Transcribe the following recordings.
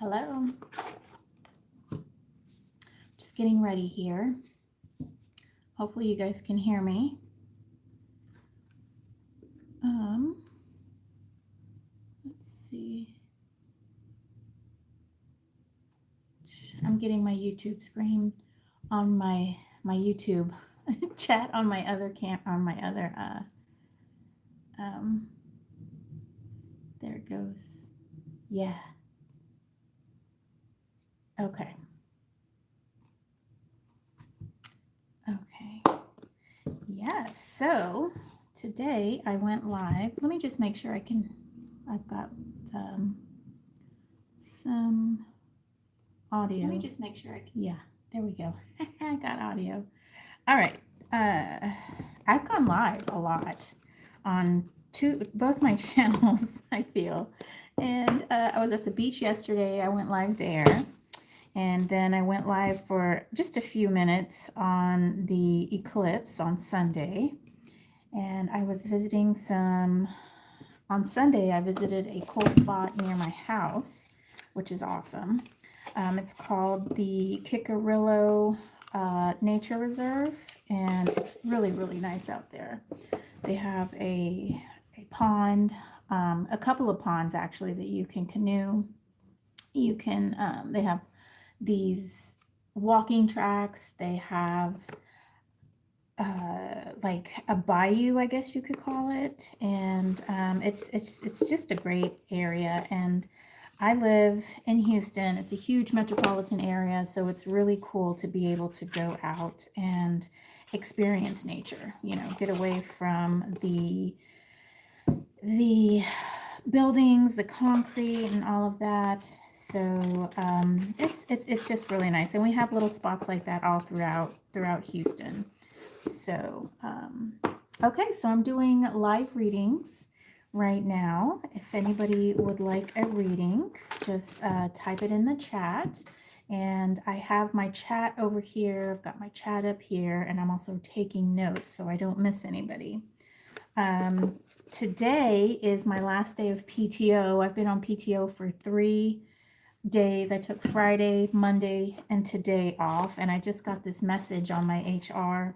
Hello. Just getting ready here. Hopefully you guys can hear me. Let's see. I'm getting my YouTube screen on my YouTube chat on my other there it goes. Yeah. Okay. Okay. Yeah, so today I went live. Let me just make sure I've got some audio. Let me just make sure yeah, there we go. I got audio. All right. I've gone live a lot on both my channels, I feel. And I was at the beach yesterday. I went live there. And then I went live for just a few minutes on the eclipse on Sunday. And I was visiting on Sunday, I visited a cool spot near my house, which is awesome. It's called the Kikarillo Nature Reserve, and it's really, really nice out there. They have a pond, a couple of ponds actually that you can canoe. You can, they have these walking tracks. They have like a bayou, I guess you could call it, and it's just a great area. And I live in Houston. It's a huge metropolitan area, so it's really cool to be able to go out and experience nature, you know, get away from the buildings, the concrete and all of that. So it's just really nice. And we have little spots like that all throughout Houston. So okay, so I'm doing live readings right now. If anybody would like a reading, just type it in the chat. And I have my chat over here. I've got my chat up here, and I'm also taking notes so I don't miss anybody. Today is my last day of PTO. I've been on PTO for 3 days. I took Friday, Monday, and today off, and I just got this message on my HR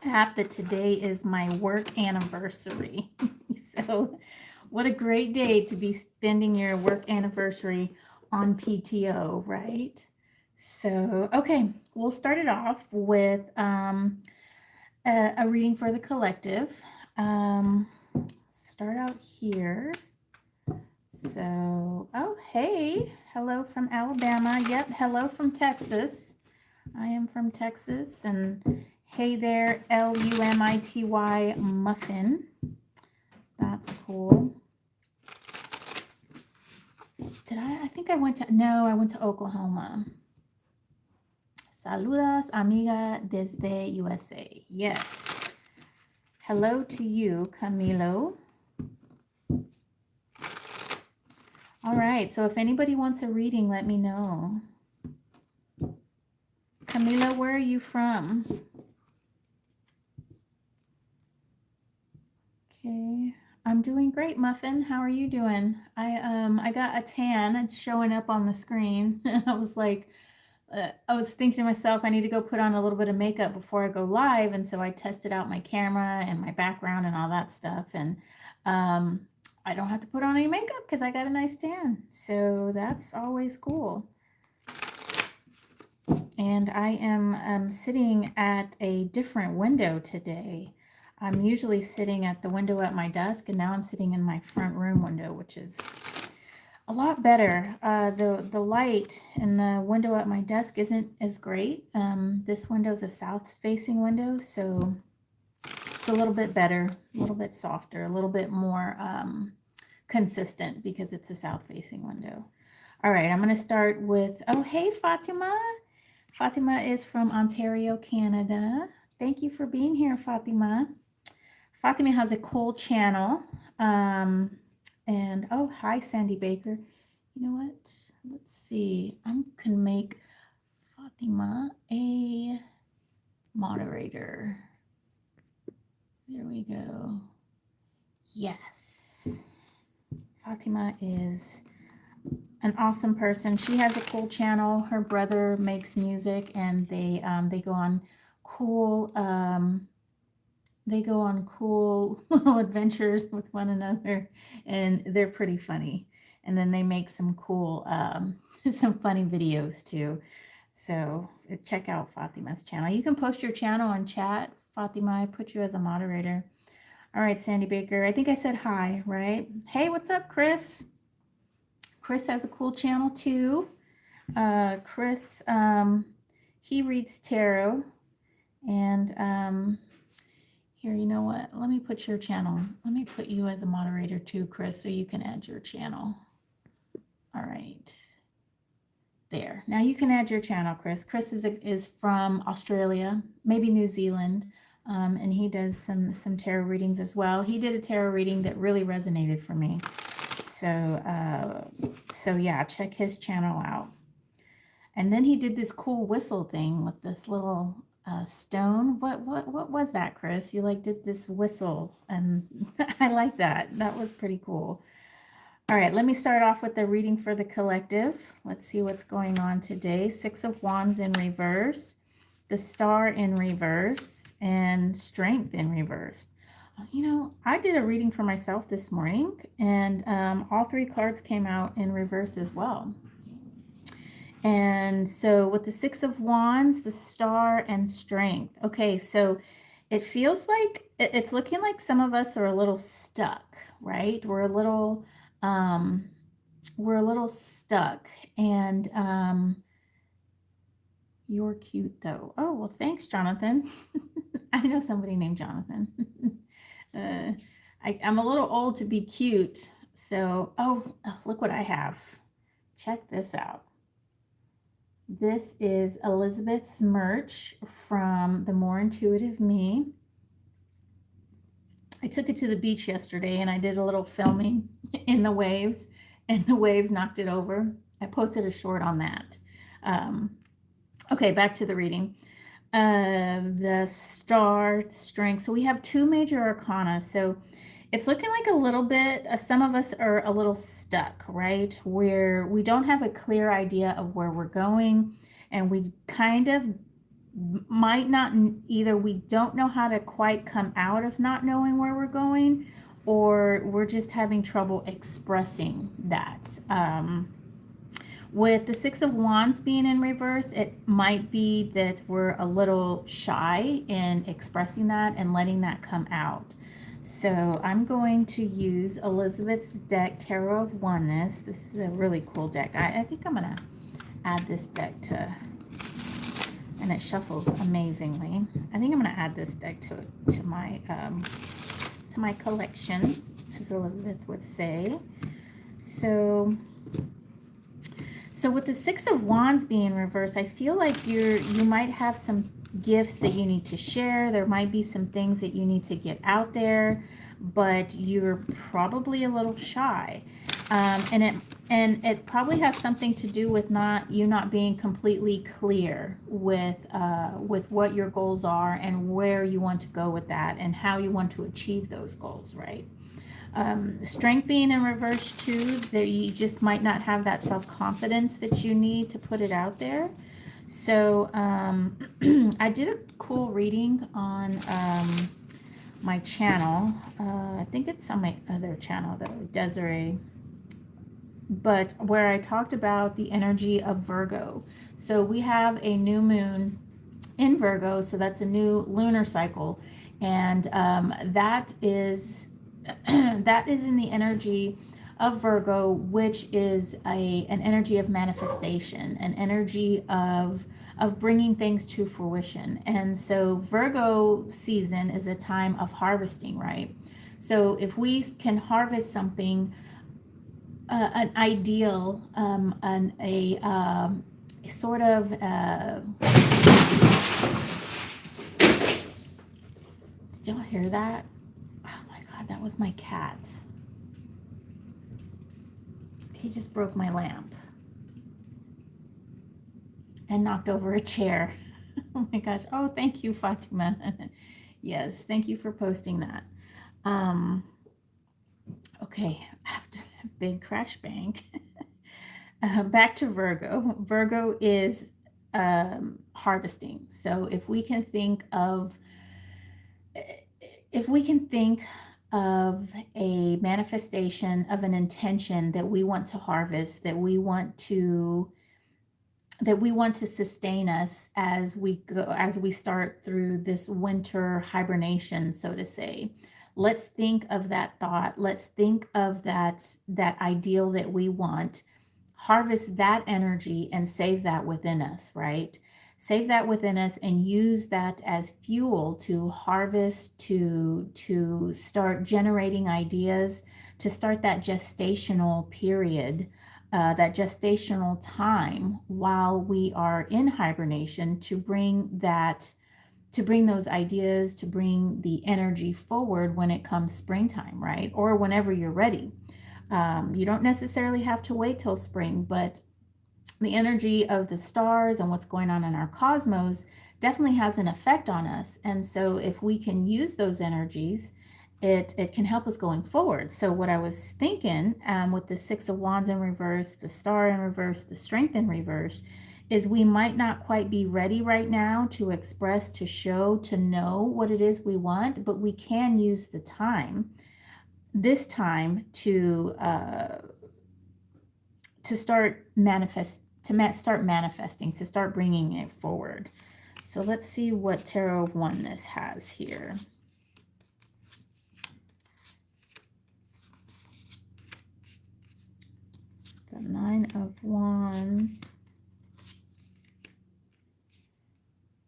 app that today is my work anniversary. So what a great day to be spending your work anniversary on PTO, right? So, okay, we'll start it off with a reading for the collective. Start out here. So, oh, hey, hello from Alabama. Yep, hello from Texas. I am from Texas. And hey there, Lumity Muffin. That's cool. I think I went to Oklahoma. Saludas, amiga, desde USA. Yes. Hello to you, Camilo. All right, so if anybody wants a reading, let me know. Camilo, where are you from? Okay, I'm doing great, Muffin. How are you doing? I got a tan. It's showing up on the screen. I was thinking to myself, I need to go put on a little bit of makeup before I go live, and so I tested out my camera and my background and all that stuff, and I don't have to put on any makeup because I got a nice tan. So that's always cool. And I am sitting at a different window today. I'm usually sitting at the window at my desk, and now I'm sitting in my front room window, which is a lot better. The light in the window at my desk isn't as great. This window is a south-facing window, so it's a little bit better, a little bit softer, a little bit more consistent because it's a south-facing window. All right, I'm going to start with, oh, hey, Fatima. Fatima is from Ontario, Canada. Thank you for being here, Fatima. Fatima has a cool channel. And, oh, hi, Sandy Baker. You know what? Let's see. I'm going to make Fatima a moderator. There we go. Yes. Fatima is an awesome person. She has a cool channel. Her brother makes music, and they go on cool little adventures with one another, and they're pretty funny. And then they make some cool some funny videos too. So check out Fatima's channel. You can post your channel in chat, Fatima. I put you as a moderator. All right, Sandy Baker. I think I said hi, right? Hey, what's up, Chris? Chris has a cool channel too. Chris, he reads tarot. And here, you know what? Let me put your channel. Let me put you as a moderator too, Chris, so you can add your channel. All right. There. Now you can add your channel, Chris. Chris is from Australia, maybe New Zealand, and he does some tarot readings as well. He did a tarot reading that really resonated for me. So yeah, check his channel out. And then he did this cool whistle thing with this little stone. What was that, Chris? You like did this whistle, and I like that. That was pretty cool. All right, let me start off with the reading for the collective. Let's see what's going on today. Six of Wands in reverse, the Star in reverse, and Strength in reverse. You know, I did a reading for myself this morning, and all three cards came out in reverse as well. And so with the Six of Wands, the Star, and Strength. Okay, so it feels like it's looking like some of us are a little stuck, right? We're a little stuck. And you're cute though. Oh, well, thanks, Jonathan. I know somebody named Jonathan. I'm a little old to be cute. So, oh, look what I have. Check this out. This is Elizabeth's merch from The More Intuitive Me. I took it to the beach yesterday and I did a little filming in the waves, and the waves knocked it over. I posted a short on that. Okay, back to the reading. The Star, Strength. So we have two major arcana. So it's looking like a little bit, some of us are a little stuck, right? Where we don't have a clear idea of where we're going, and we kind of might not, either we don't know how to quite come out of not knowing where we're going, or we're just having trouble expressing that. With the Six of Wands being in reverse, it might be that we're a little shy in expressing that and letting that come out. So I'm going to use Elizabeth's deck, Tarot of Oneness. This is a really cool deck. I think I'm going to add this deck to, and it shuffles amazingly. I think I'm going to add this deck to my collection, as Elizabeth would say. So with the Six of Wands being reversed, I feel like you might have some gifts that you need to share. There might be some things that you need to get out there, but you're probably a little shy. And it probably has something to do with not being completely clear with what your goals are and where you want to go with that and how you want to achieve those goals, right? Strength being in reverse too, that you just might not have that self-confidence that you need to put it out there. So I did a cool reading on my channel. I think it's on my other channel though, Desiree, but where I talked about the energy of Virgo. So we have a new moon in Virgo, so that's a new lunar cycle, and that is in the energy of Virgo, which is an energy of manifestation, an energy of bringing things to fruition. And so Virgo season is a time of harvesting, right? So if we can harvest something, an ideal, sort of did y'all hear that? Oh my God, that was my cat. He just broke my lamp and knocked over a chair. Oh my gosh. Oh, thank you, Fatima. Yes, thank you for posting that. Okay, after that big crash bang, Back to Virgo. Virgo is harvesting. So if we can think of a manifestation of an intention that we want to harvest, that we want to sustain us as we start through this winter hibernation, so to say. Let's think of that thought. Let's think of that ideal that we want. Harvest that energy and save that within us, right? Save that within us and use that as fuel to harvest, to start generating ideas, to start that gestational period, that gestational time while we are in hibernation, to bring those ideas, to bring the energy forward when it comes springtime, right? Or whenever you're ready. You don't necessarily have to wait till spring, but the energy of the stars and what's going on in our cosmos definitely has an effect on us. And so if we can use those energies, it can help us going forward. So what I was thinking, with the Six of Wands in reverse, the Star in reverse, the Strength in reverse, is we might not quite be ready right now to express, to show, to know what it is we want, but we can use the time, this time, to start start manifesting, to start bringing it forward. So let's see what Tarot of Oneness has here. The Nine of Wands.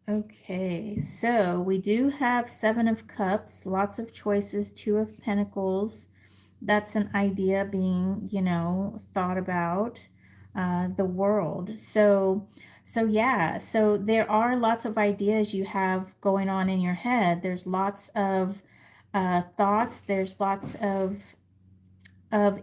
Okay, so we do have Seven of Cups, lots of choices, Two of Pentacles. That's an idea being, thought about, the world. So yeah, so there are lots of ideas you have going on in your head. There's lots of thoughts. There's lots of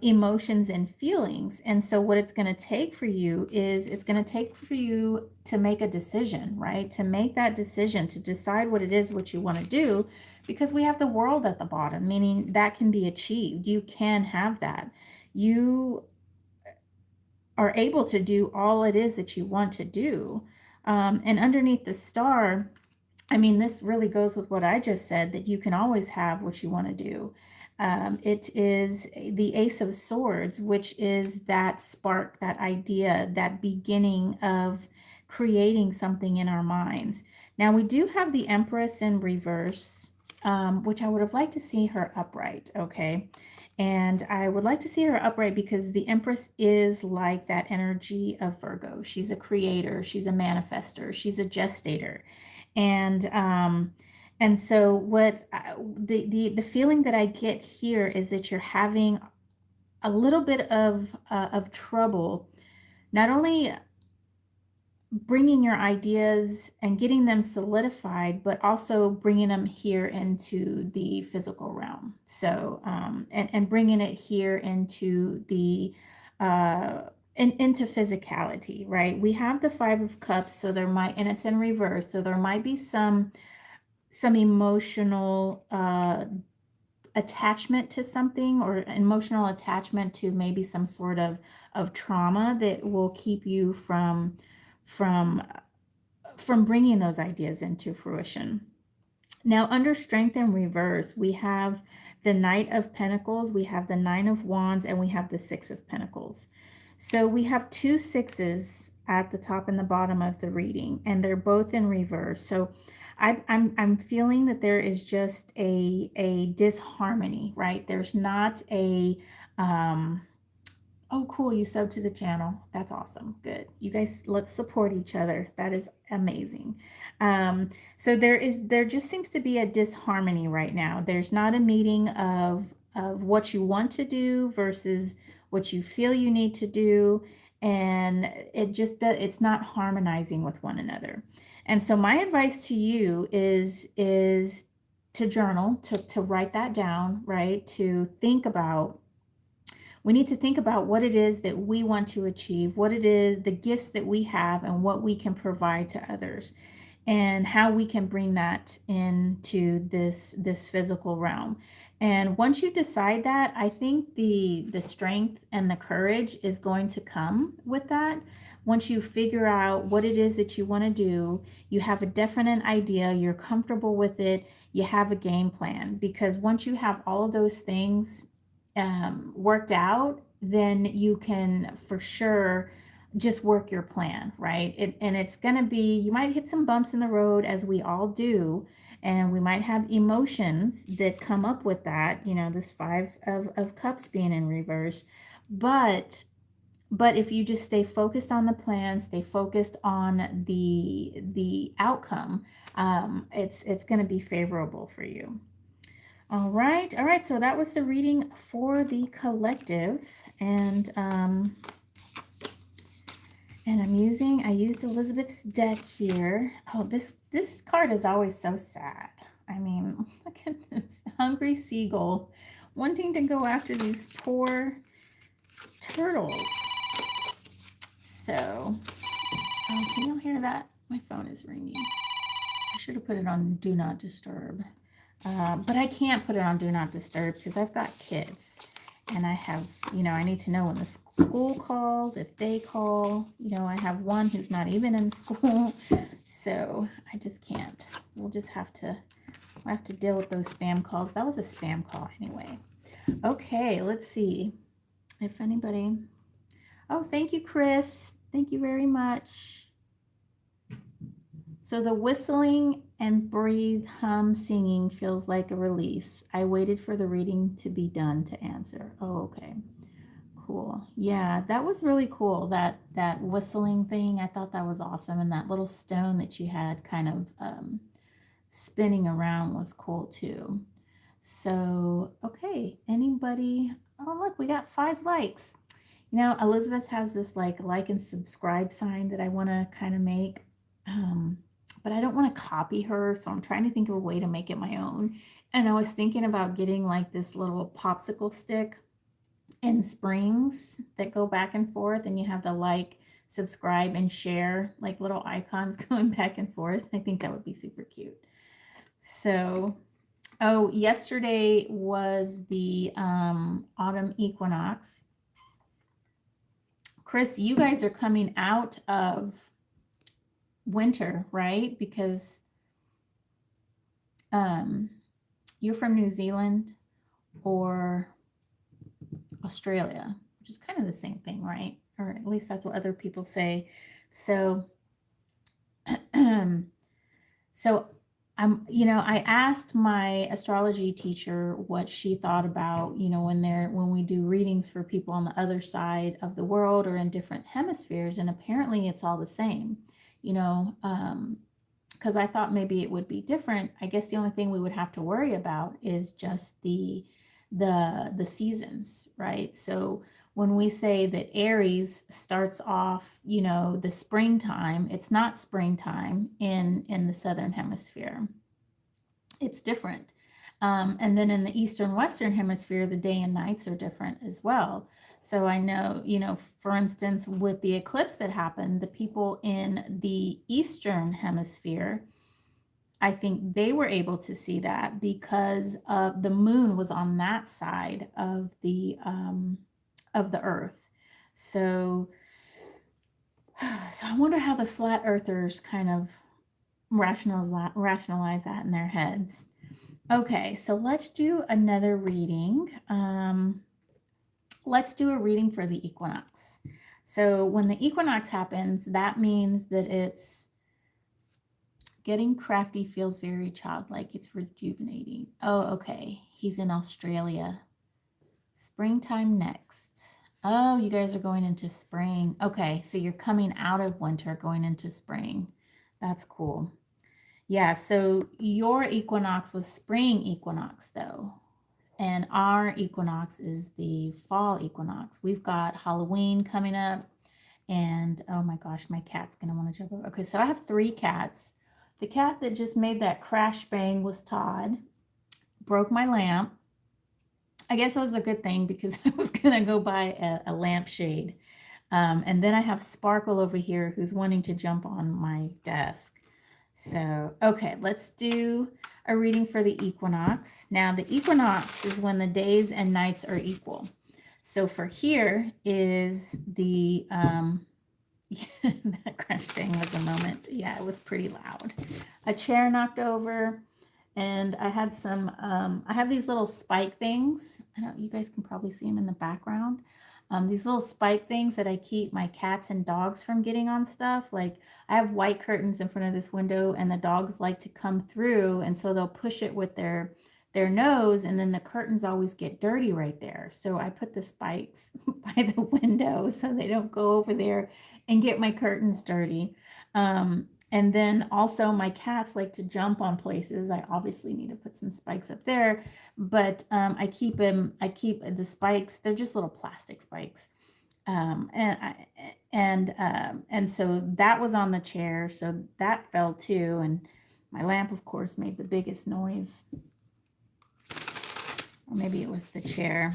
emotions and feelings. And so what it's going to take for you is it's going to take for you to make a decision, right? To make that decision, to decide what it is, what you want to do, because we have the world at the bottom, meaning that can be achieved. You can have that. You are able to do all it is that you want to do. And underneath the star, I mean, this really goes with what I just said, that you can always have what you want to do. It is the Ace of Swords, which is that spark, that idea, that beginning of creating something in our minds. Now, we do have the Empress in reverse, which I would have liked to see her upright, okay? And I would like to see her upright because the Empress is like that energy of Virgo. She's a creator, she's a manifester, she's a gestator. And so what the feeling that I get here is that you're having a little bit of trouble, not only bringing your ideas and getting them solidified, but also bringing them here into the physical realm. So and bringing it here into the into physicality, right? We have the Five of Cups, so there might, and it's in reverse, so there might be some emotional attachment to something, or emotional attachment to maybe some sort of trauma that will keep you from bringing those ideas into fruition. Now, under Strength in reverse, we have the Knight of Pentacles, we have the Nine of Wands, and we have the Six of Pentacles. So we have two sixes at the top and the bottom of the reading, and they're both in reverse. So I'm feeling that there is just a disharmony, right? There's not a oh, cool, you subbed to the channel. That's awesome. Good. You guys, let's support each other. That is amazing. So there just seems to be a disharmony right now. There's not a meeting of what you want to do versus what you feel you need to do. And it's not harmonizing with one another. And so my advice to you is to journal, to write that down, right? We need to think about what it is that we want to achieve, what it is, the gifts that we have, and what we can provide to others, and how we can bring that into this physical realm. And once you decide that, I think the strength and the courage is going to come with that. Once you figure out what it is that you want to do, you have a definite idea, you're comfortable with it, you have a game plan. Because once you have all of those things worked out, then you can for sure just work your plan, right? And it's going to be, you might hit some bumps in the road, as we all do, and we might have emotions that come up with that, this five of cups being in reverse. But if you just stay focused on the plan, stay focused on the outcome, it's going to be favorable for you. All right, so that was the reading for the collective. And I used Elizabeth's deck here. Oh, this card is always so sad. I mean, look at this hungry seagull wanting to go after these poor turtles. So, can you hear that? My phone is ringing. I should have put it on Do Not Disturb. But I can't put it on Do Not Disturb because I've got kids. And I have, I need to know when the school calls, if they call. I have one who's not even in school. So I just can't. We'll just have to deal with those spam calls. That was a spam call anyway. Okay, let's see if anybody. Oh, thank you, Chris. Thank you very much. So the whistling and breathe, hum, singing feels like a release. I waited for the reading to be done to answer. Oh, okay. Cool. Yeah, that was really cool. That whistling thing, I thought that was awesome. And that little stone that you had kind of spinning around was cool too. So, okay. Anybody? Oh, look, we got 5 likes. Elizabeth has this like and subscribe sign that I want to kind of make. But I don't want to copy her, so I'm trying to think of a way to make it my own. And I was thinking about getting like this little popsicle stick and springs that go back and forth, and you have the like, subscribe, and share, like little icons going back and forth. I think that would be super cute. So, oh, yesterday was the autumn equinox. Chris, you guys are coming out of winter, right? Because you're from New Zealand or Australia, which is kind of the same thing, right? Or at least that's what other people say. So I asked my astrology teacher what she thought about, when we do readings for people on the other side of the world or in different hemispheres, and apparently it's all the same. Because I thought maybe it would be different. I guess the only thing we would have to worry about is just the seasons, right? So when we say that Aries starts off, the springtime, it's not springtime in the southern hemisphere. It's different. And then in the eastern western hemisphere, the day and nights are different as well. So I know, for instance, with the eclipse that happened, the people in the eastern hemisphere, I think they were able to see that because the moon was on that side of the earth. So I wonder how the flat earthers kind of rationalize that in their heads. Okay, so let's do another reading. Let's do a reading for the equinox. So when the equinox happens, that means that it's getting crafty, feels very childlike. It's rejuvenating. Oh, okay. He's in Australia. Springtime next. Oh, you guys are going into spring. Okay, so you're coming out of winter, going into spring. That's cool. Yeah, so your equinox was spring equinox though. And our equinox is the fall equinox. We've got Halloween coming up. And oh my gosh, my cat's going to want to jump over. Okay, so I have 3 cats. The cat that just made that crash bang was Todd. Broke my lamp. I guess it was a good thing because I was going to go buy a lampshade. And then I have Sparkle over here who's wanting to jump on my desk. So, okay, let's do a reading for the equinox. Now, the equinox is when the days and nights are equal. So for here is the, that crash bang was a moment. Yeah, it was pretty loud. A chair knocked over, and I had some, I have these little spike things. I don't, you guys can probably see them in the background. These little spike things that I keep my cats and dogs from getting on stuff. Like I have white curtains in front of this window, and the dogs like to come through, and so they'll push it with their nose, and then the curtains always get dirty right there. So I put the spikes by the window so they don't go over there and get my curtains dirty. And then also my cats like to jump on places. I obviously need to put some spikes up there, but I keep the spikes. They're just little plastic spikes. And so that was on the chair. So that fell too. And my lamp, of course, made the biggest noise. Or maybe it was the chair.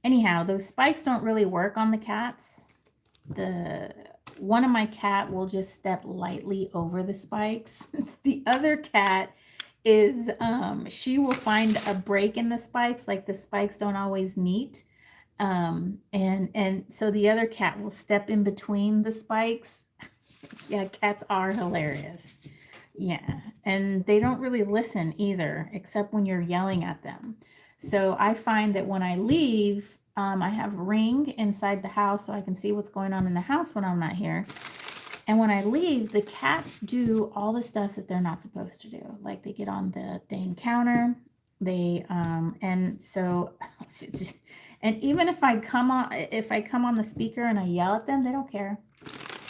Anyhow, those spikes don't really work on the cats. One of my cat will just step lightly over the spikes. The other cat is she will find a break in the spikes, like the spikes don't always meet. And so the other cat will step in between the spikes. Yeah, cats are hilarious. Yeah, and they don't really listen either, except when you're yelling at them. So I find that when I leave, I have Ring inside the house so I can see what's going on in the house when I'm not here. And when I leave, the cats do all the stuff that they're not supposed to do. Like they get on the dang counter. And so, and even if I come on the speaker and I yell at them, they don't care.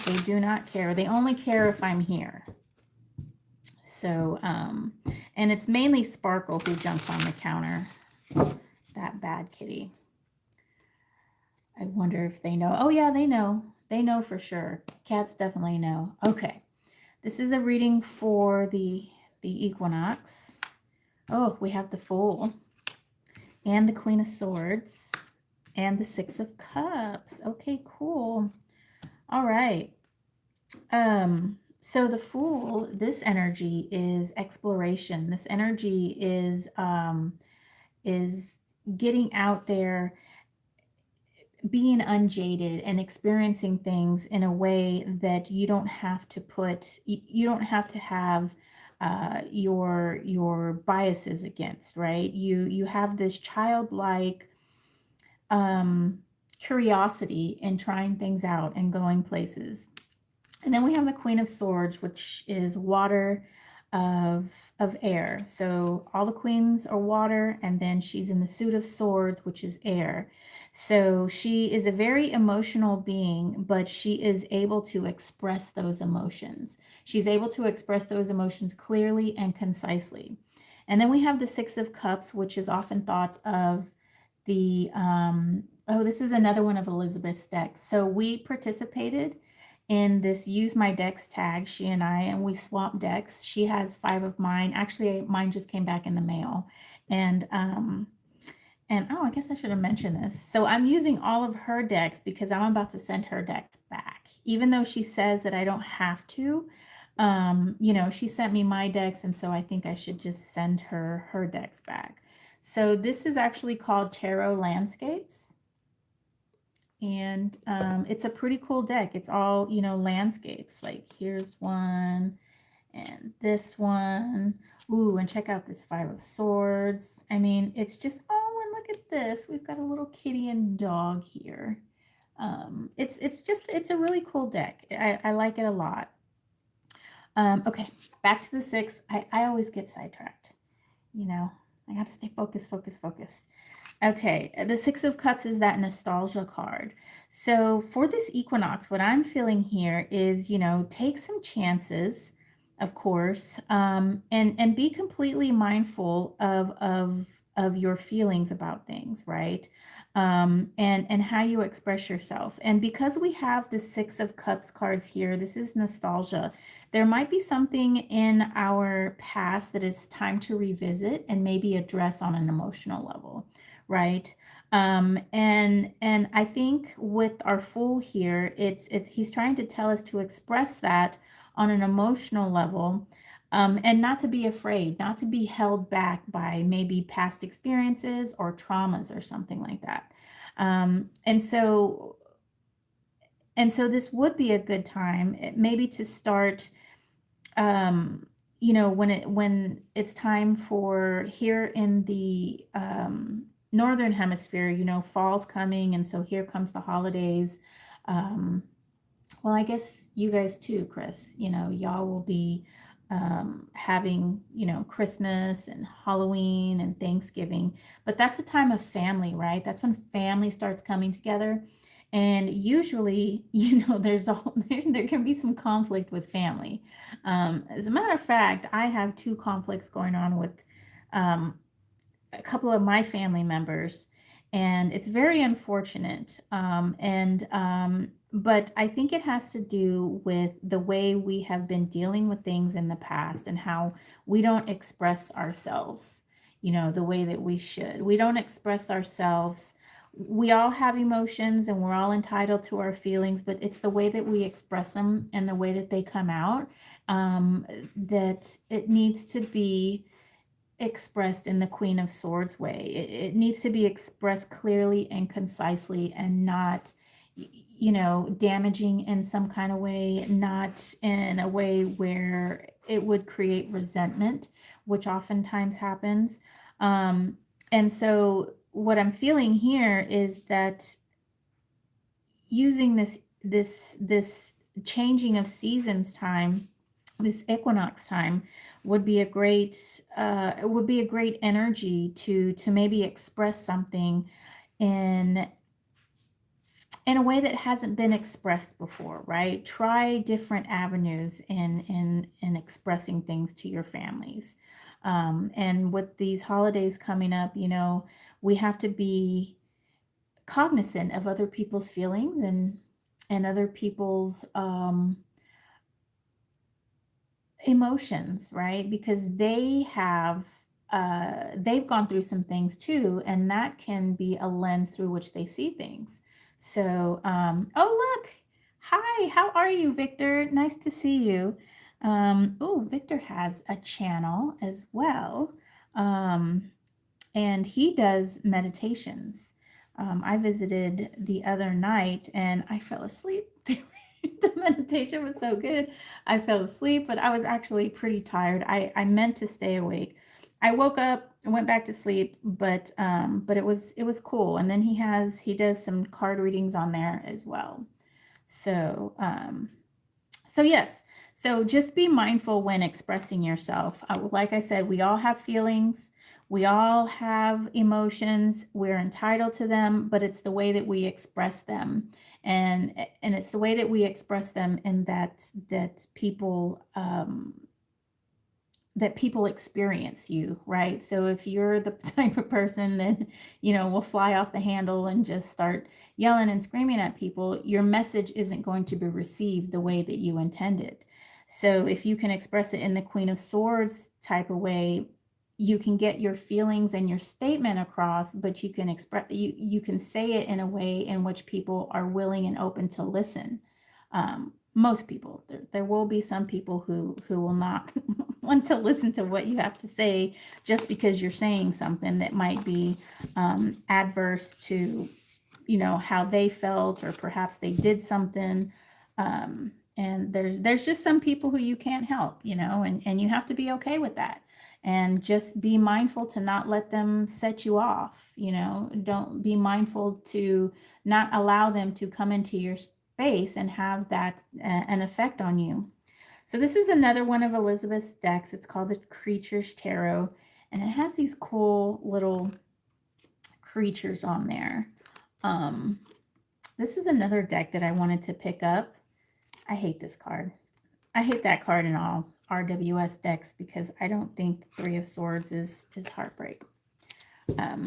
They do not care. They only care if I'm here. So, and it's mainly Sparkle who jumps on the counter. That bad kitty. I wonder if they know. Oh yeah, they know. They know for sure. Cats definitely know. Okay. This is a reading for the equinox. Oh, we have the Fool and the Queen of Swords and the Six of Cups. Okay, cool. All right. So the Fool, this energy is exploration. This energy is getting out there, being unjaded and experiencing things in a way that you don't have to have your biases against, right? You have this childlike curiosity in trying things out and going places. And then we have the Queen of Swords, which is water of air. So all the queens are water, and then she's in the suit of swords, which is air. So she is a very emotional being, but she is able to express those emotions. She's able to express those emotions clearly and concisely. And then we have the Six of Cups, which is often thought of the, oh, this is another one of Elizabeth's decks. So we participated in this Use My Decks tag, she and I, and we swapped decks. She has 5 of mine. Actually, mine just came back in the mail. And oh, I guess I should have mentioned this. So I'm using all of her decks because I'm about to send her decks back. Even though she says that I don't have to, she sent me my decks, and so I think I should just send her decks back. So this is actually called Tarot Landscapes. And it's a pretty cool deck. It's all, landscapes. Like here's one and this one. Ooh, and check out this 5 of Swords. I mean, it's just, oh, and look at this. We've got a little kitty and dog here. It's a really cool deck. I like it a lot. Okay, back to the 6. I always get sidetracked. I got to stay focused. Okay, the Six of Cups is that nostalgia card. So for this equinox, what I'm feeling here is, take some chances, of course, and be completely mindful of your feelings about things, right? And how you express yourself. And because we have the Six of Cups cards here, this is nostalgia. There might be something in our past that it's time to revisit and maybe address on an emotional level, right? And I think with our Fool here, it's he's trying to tell us to express that on an emotional level, and not to be afraid, not to be held back by maybe past experiences or traumas or something like that. Um, and so and so this would be a good time, maybe to start, um, when it's time for here in the northern hemisphere, fall's coming, and so here comes the holidays. Um, well, I guess you guys too, Chris. Y'all will be having, Christmas and Halloween and Thanksgiving. But that's a time of family, right? That's when family starts coming together. And usually, there can be some conflict with family. As a matter of fact, I have two conflicts going on with um, a couple of my family members, and it's very unfortunate. But I think it has to do with the way we have been dealing with things in the past and how we don't express ourselves, the way that we should. We don't express ourselves. We all have emotions and we're all entitled to our feelings, but it's the way that we express them and the way that they come out, that it needs to be expressed in the Queen of Swords way. It needs to be expressed clearly and concisely, and not, damaging in some kind of way, not in a way where it would create resentment, which oftentimes happens. Um, and so, what I'm feeling here is that using this changing of seasons time, this equinox time, would be a great energy to maybe express something in a way that hasn't been expressed before, right? Try different avenues in expressing things to your families. And with these holidays coming up, we have to be cognizant of other people's feelings and other people's emotions, right? Because they've gone through some things too, and that can be a lens through which they see things. So, oh, look. Hi, how are you, Victor? Nice to see you. Oh, Victor has a channel as well. Um, and he does meditations. I visited the other night and I fell asleep. The meditation was so good. I fell asleep, but I was actually pretty tired. I meant to stay awake. I woke up and went back to sleep, but it was cool. And then he does some card readings on there as well. So yes. So just be mindful when expressing yourself. Like I said, we all have feelings. We all have emotions. We're entitled to them, but it's the way that we express them. And it's the way that we express them, and that people experience you, right? So if you're the type of person that, will fly off the handle and just start yelling and screaming at people, your message isn't going to be received the way that you intended. So if you can express it in the Queen of Swords type of way, you can get your feelings and your statement across, but you can say it in a way in which people are willing and open to listen. Most people, there will be some people who will not want to listen to what you have to say, just because you're saying something that might be adverse to, how they felt, or perhaps they did something. And there's just some people who you can't help, and you have to be okay with that, and just be mindful to not let them set you off. Don't be mindful to not allow them to come into your space and have that an effect on you. So this is another one of Elizabeth's decks. It's called the Creatures Tarot, and it has these cool little creatures on there. This is another deck that I wanted to pick up. I hate this card. I hate that card in all RWS decks, because I don't think the Three of Swords is heartbreak. I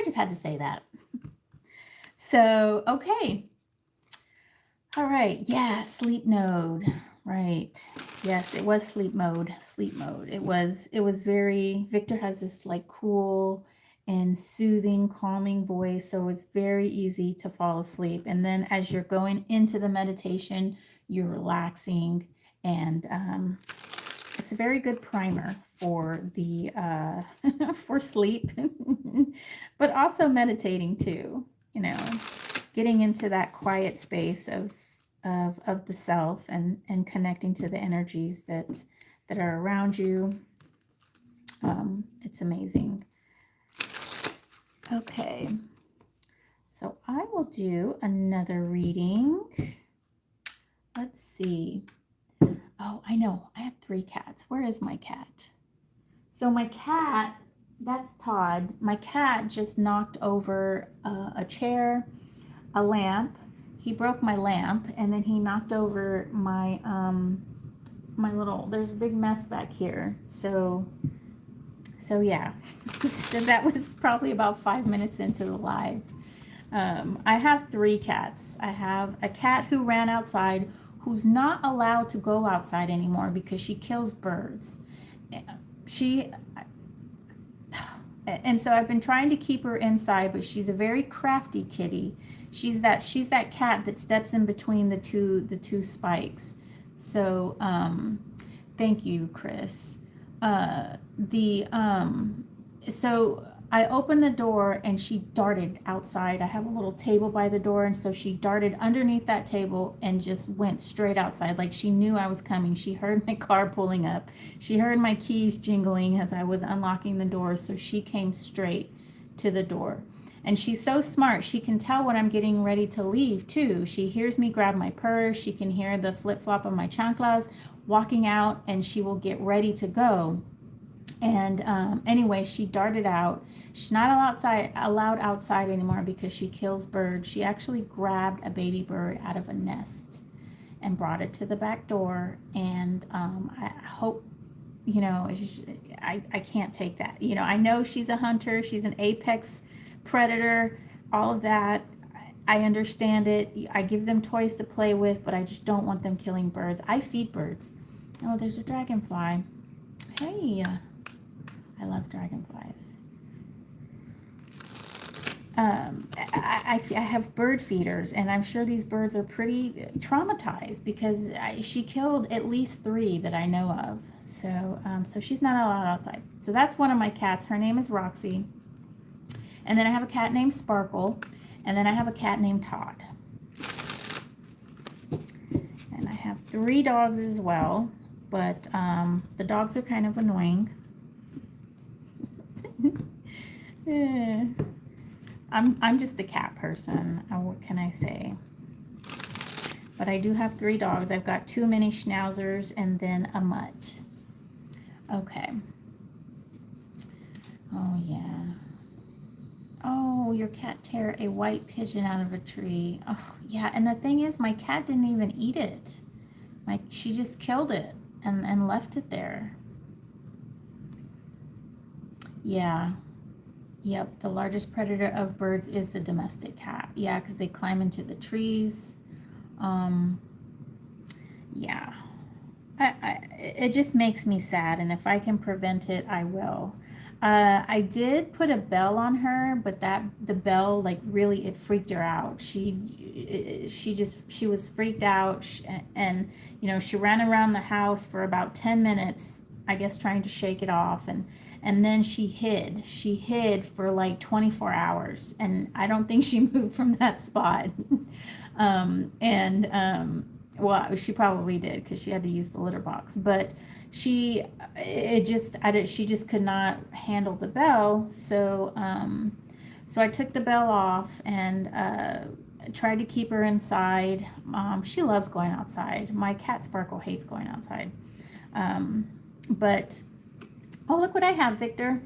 just had to say that. So, okay. All right. Yeah, sleep node. Right. Yes, it was sleep mode. Sleep mode. It was very, Victor has this like cool and soothing, calming voice, so it's very easy to fall asleep. And then as you're going into the meditation, you're relaxing, and it's a very good primer for the for sleep, but also meditating too. You know, getting into that quiet space of the self, and connecting to the energies that are around you. It's amazing. Okay, so I will do another reading. Let's see. Oh, I know. I have 3 cats. Where is my cat? So my cat, that's Todd. My cat just knocked over a chair, a lamp. He broke my lamp, and then he knocked over my my little. There's a big mess back here. So yeah. So that was probably about 5 minutes into the live. I have 3 cats. I have a cat who ran outside, who's not allowed to go outside anymore because she kills birds. She and so I've been trying to keep her inside, but she's a very crafty kitty. She's that cat that steps in between the two spikes. So thank you, Chris. The So I opened the door and she darted outside. I have a little table by the door, and so she darted underneath that table and just went straight outside. Like she knew I was coming. She heard my car pulling up. She heard my keys jingling as I was unlocking the door, so she came straight to the door. And she's so smart. She can tell when I'm getting ready to leave too. She hears me grab my purse. She can hear the flip-flop of my chanclas walking out, and she will get ready to go. And anyway, she darted out. She's not allowed outside anymore because she kills birds. She actually grabbed a baby bird out of a nest and brought it to the back door. And I hope, you know, I can't take that. You know, I know she's a hunter. She's an apex predator, all of that. I understand it. I give them toys to play with, but I just don't want them killing birds. I feed birds. Oh, there's a dragonfly. Hey. I love dragonflies. I have bird feeders, and I'm sure these birds are pretty traumatized because she killed at least 3 that I know of. So, so she's not allowed outside. So that's one of my cats. Her name is Roxy. And then I have a cat named Sparkle. And then I have a cat named Todd. And I have 3 dogs as well. But the dogs are kind of annoying. Yeah. I'm just a cat person. What can I say? But I do have 3 dogs. I've got 2 mini schnauzers and then a mutt. Okay. Oh yeah. Oh, your cat tear a white pigeon out of a tree. Oh yeah. And the thing is, my cat didn't even eat it. She just killed it and left it there. Yeah. Yep, the largest predator of birds is the domestic cat. Yeah, because they climb into the trees. Yeah. It just makes me sad, and if I can prevent it, I will. I did put a bell on her, but the bell, like, really, it freaked her out. She was freaked out, and you know, she ran around the house for about 10 minutes, I guess, trying to shake it off, and then she hid for like 24 hours, and I don't think she moved from that spot. Well, she probably did because she had to use the litter box, but she just could not handle the bell. So so I took the bell off and tried to keep her inside. She loves going outside. My cat Sparkle hates going outside. But oh, look what I have, Victor.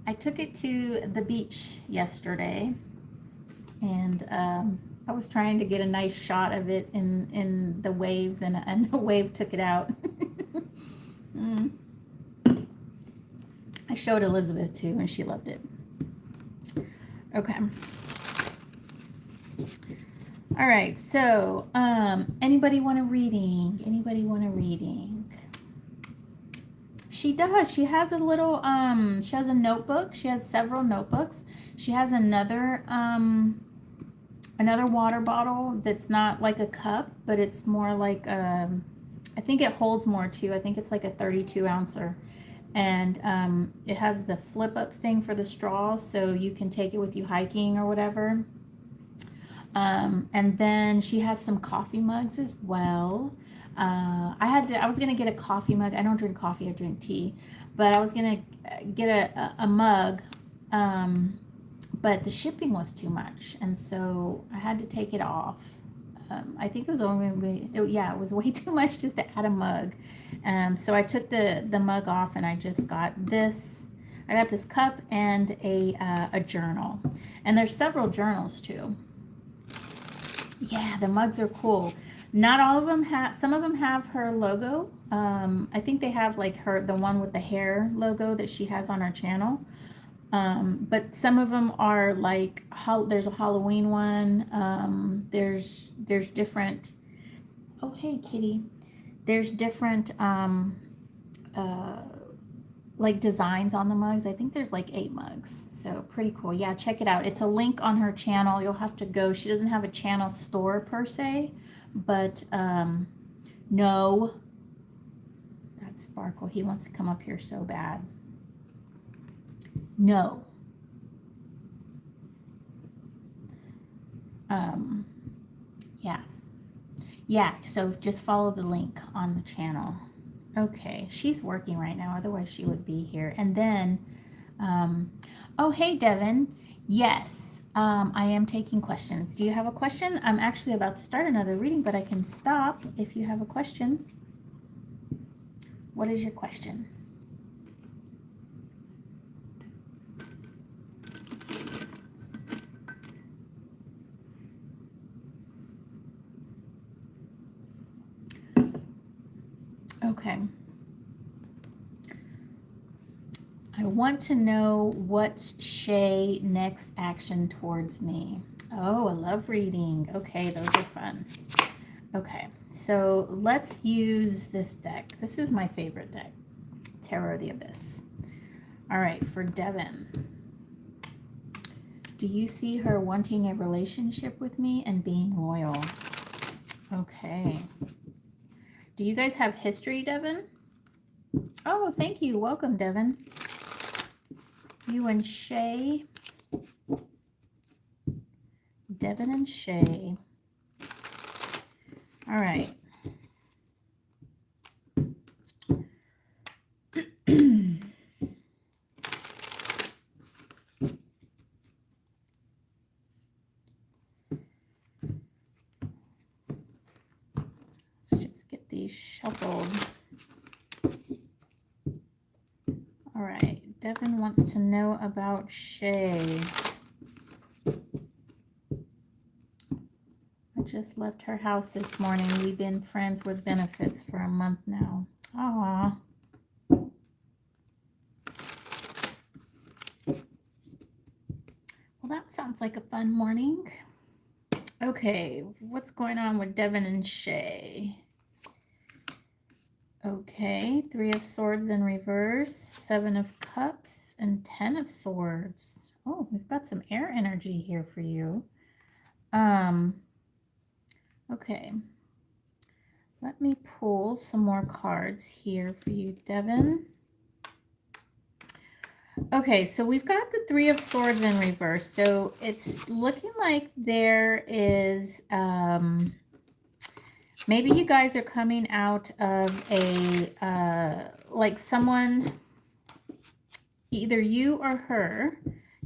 I took it to the beach yesterday, and I was trying to get a nice shot of it in the waves, and a wave took it out. I showed Elizabeth too, and she loved it. Okay. All right, so anybody want a reading? Anybody want a reading? She does. She has a little, she has a notebook. She has several notebooks. She has another another water bottle that's not like a cup, but it's more like I think it holds more too. I think it's like a 32 ouncer, and it has the flip up thing for the straw, so you can take it with you hiking or whatever. And then she has some coffee mugs as well. I was gonna get a coffee mug. I don't drink coffee, I drink tea, but I was gonna get a mug, but the shipping was too much, and so I had to take it off. I think it was it was way too much just to add a mug. So I took the mug off, and I just got this. I got this cup and a journal, and there's several journals too. Yeah, the mugs are cool. Not all of them have, some of them have her logo. I think they have like the one with the hair logo that she has on her channel. But some of them are like, there's a Halloween one. There's different, oh, hey, kitty. There's different, like designs on the mugs. I think there's like 8 mugs. So pretty cool. Yeah, check it out. It's a link on her channel. You'll have to go. She doesn't have a channel store per se, but no. That's Sparkle. He wants to come up here so bad. No. Yeah. Yeah, so just follow the link on the channel. Okay, she's working right now, otherwise she would be here. And then, oh, hey, Devin. Yes, I am taking questions. Do you have a question? I'm actually about to start another reading, but I can stop if you have a question. What is your question? Okay. I want to know what's Shay next action towards me. Oh, I love reading. Okay, those are fun. Okay, so let's use this deck. This is my favorite deck, Tarot of the Abyss. All right, for Devin. Do you see her wanting a relationship with me and being loyal? Okay. Do you guys have history, Devin? Oh, thank you. Welcome, Devin. You and Shay. Devin and Shay. All right. Let's just get these shuffled. All right. Devin wants to know about Shay. I just left her house this morning. We've been friends with benefits for a month now. Aw. Well, that sounds like a fun morning. Okay, what's going on with Devin and Shay? Okay, 3 of Swords in reverse, 7 of Cups, and 10 of Swords. Oh, we've got some air energy here for you. Okay. Let me pull some more cards here for you, Devin. Okay, so we've got the 3 of Swords in reverse. So it's looking like there is, maybe you guys are coming out of a, like someone, either you or her,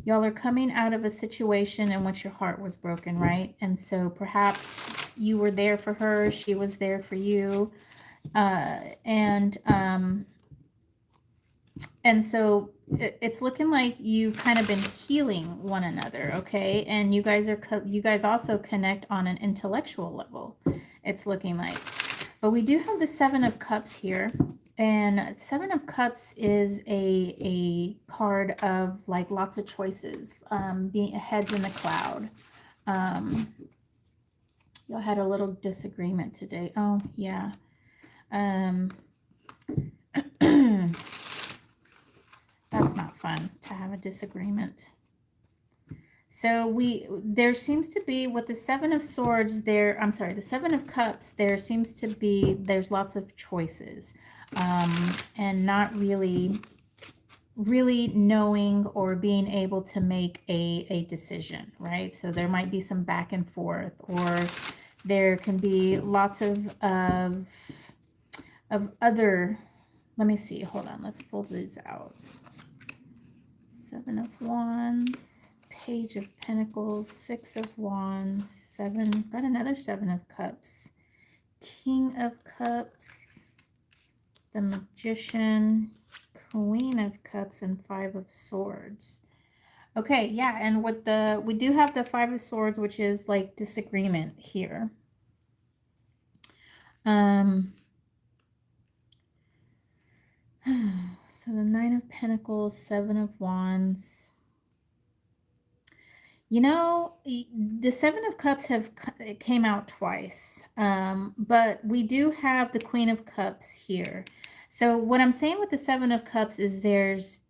y'all are coming out of a situation in which your heart was broken, right? And so perhaps you were there for her, she was there for you. And so it's looking like you've kind of been healing one another, okay? And you guys also connect on an intellectual level, it's looking like. But we do have the 7 of Cups here. And 7 of Cups is a card of like lots of choices, being heads in the cloud. Y'all had a little disagreement today. Oh, yeah. That's not fun to have a disagreement. So there seems to be with the Seven of Swords there, I'm sorry, the Seven of Cups, there seems to be, there's lots of choices, and not really knowing or being able to make a decision, right? So there might be some back and forth, or there can be lots of other, let me see, hold on, let's pull these out. Seven of Wands, Page of Pentacles, Six of Wands, seven, got another Seven of Cups, King of Cups, the Magician, Queen of Cups, and Five of Swords. Okay, yeah, and with the, we do have the Five of Swords, which is like disagreement here. So the Nine of Pentacles, Seven of Wands. You know, the Seven of Cups came out twice, but we do have the Queen of Cups here. So what I'm saying with the Seven of Cups is there's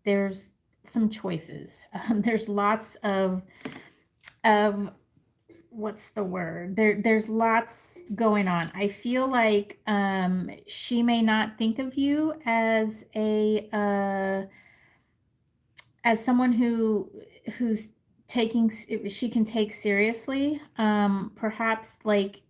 some choices. There's lots of what's the word? There's lots going on. I feel like she may not think of you as a as someone who's taking, she can take seriously, perhaps like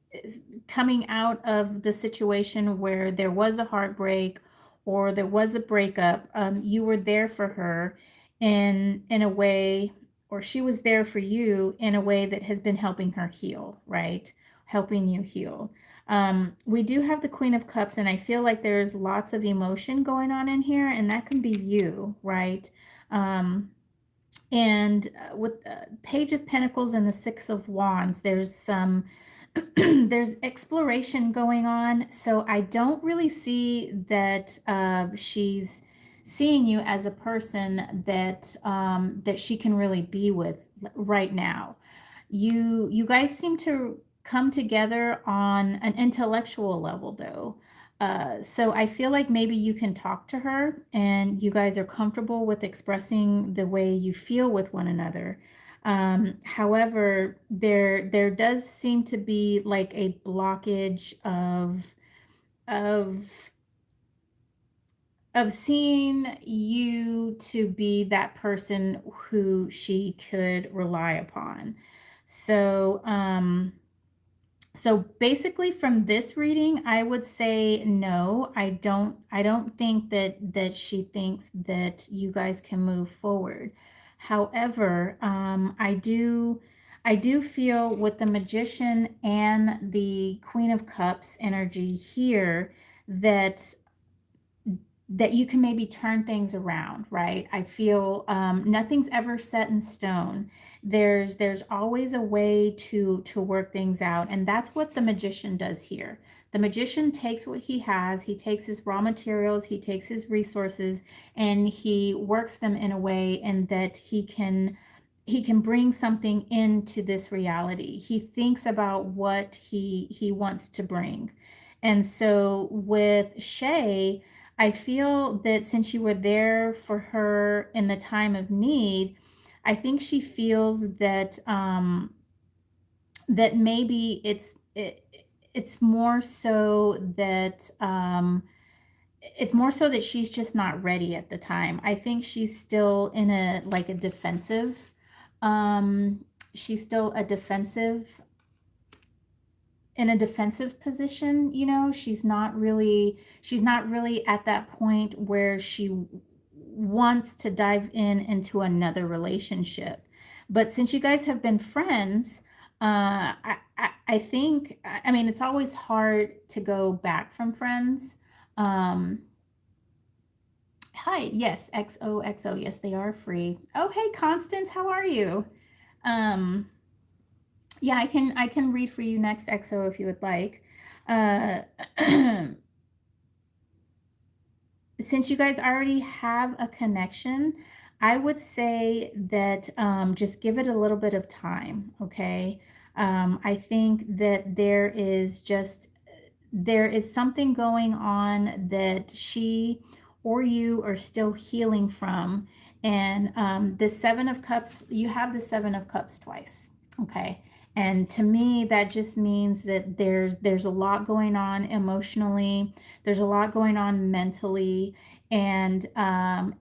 coming out of the situation where there was a heartbreak or there was a breakup. You were there for her in a way, or she was there for you in a way that has been helping her heal, right? Helping you heal. We do have the Queen of Cups, and I feel like there's lots of emotion going on in here, and that can be you, right? And with Page of Pentacles and the Six of Wands, there's some there's exploration going on. So I don't really see that she's seeing you as a person that that she can really be with right now. You guys seem to come together on an intellectual level, though. So I feel like maybe you can talk to her and you guys are comfortable with expressing the way you feel with one another. However, there does seem to be like a blockage of of seeing you to be that person who she could rely upon. So, so basically from this reading, I would say no, I don't think that she thinks that you guys can move forward. However, I do feel with the Magician and the Queen of Cups energy here that you can maybe turn things around, right? I feel nothing's ever set in stone. There's always a way to work things out, and that's what the Magician does here. The Magician takes what he has, he takes his raw materials, he takes his resources, and he works them in a way and that he can bring something into this reality. He thinks about what he wants to bring. And so with Shay, I feel that since you were there for her in the time of need, I think she feels that that maybe it's more so that it's more so that she's just not ready at the time. I think she's still in a like a defensive she's still a defensive in a defensive position. You know, she's not really at that point where she wants to dive into another relationship. But since you guys have been friends, I think, I mean, it's always hard to go back from friends. um Hi, yes, XOXO, yes, they are free. Oh, hey, Constance, how are you? um yeah, I can read for you next, XO, if you would like. uh since you guys already have a connection, I would say that just give it a little bit of time, okay? I think that there is something going on that she or you are still healing from. And the Seven of Cups, you have the Seven of Cups twice. Okay. And to me, that just means that there's a lot going on emotionally. There's a lot going on mentally, and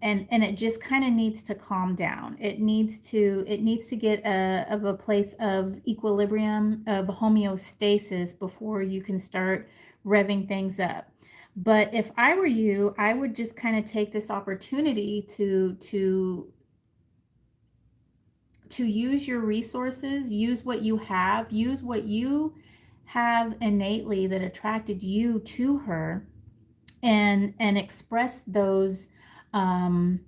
it just kind of needs to calm down. It needs to get of a place of equilibrium, of homeostasis, before you can start revving things up. But if I were you, I would just kind of take this opportunity to use your resources, use what you have, use what you have innately that attracted you to her, and express those, um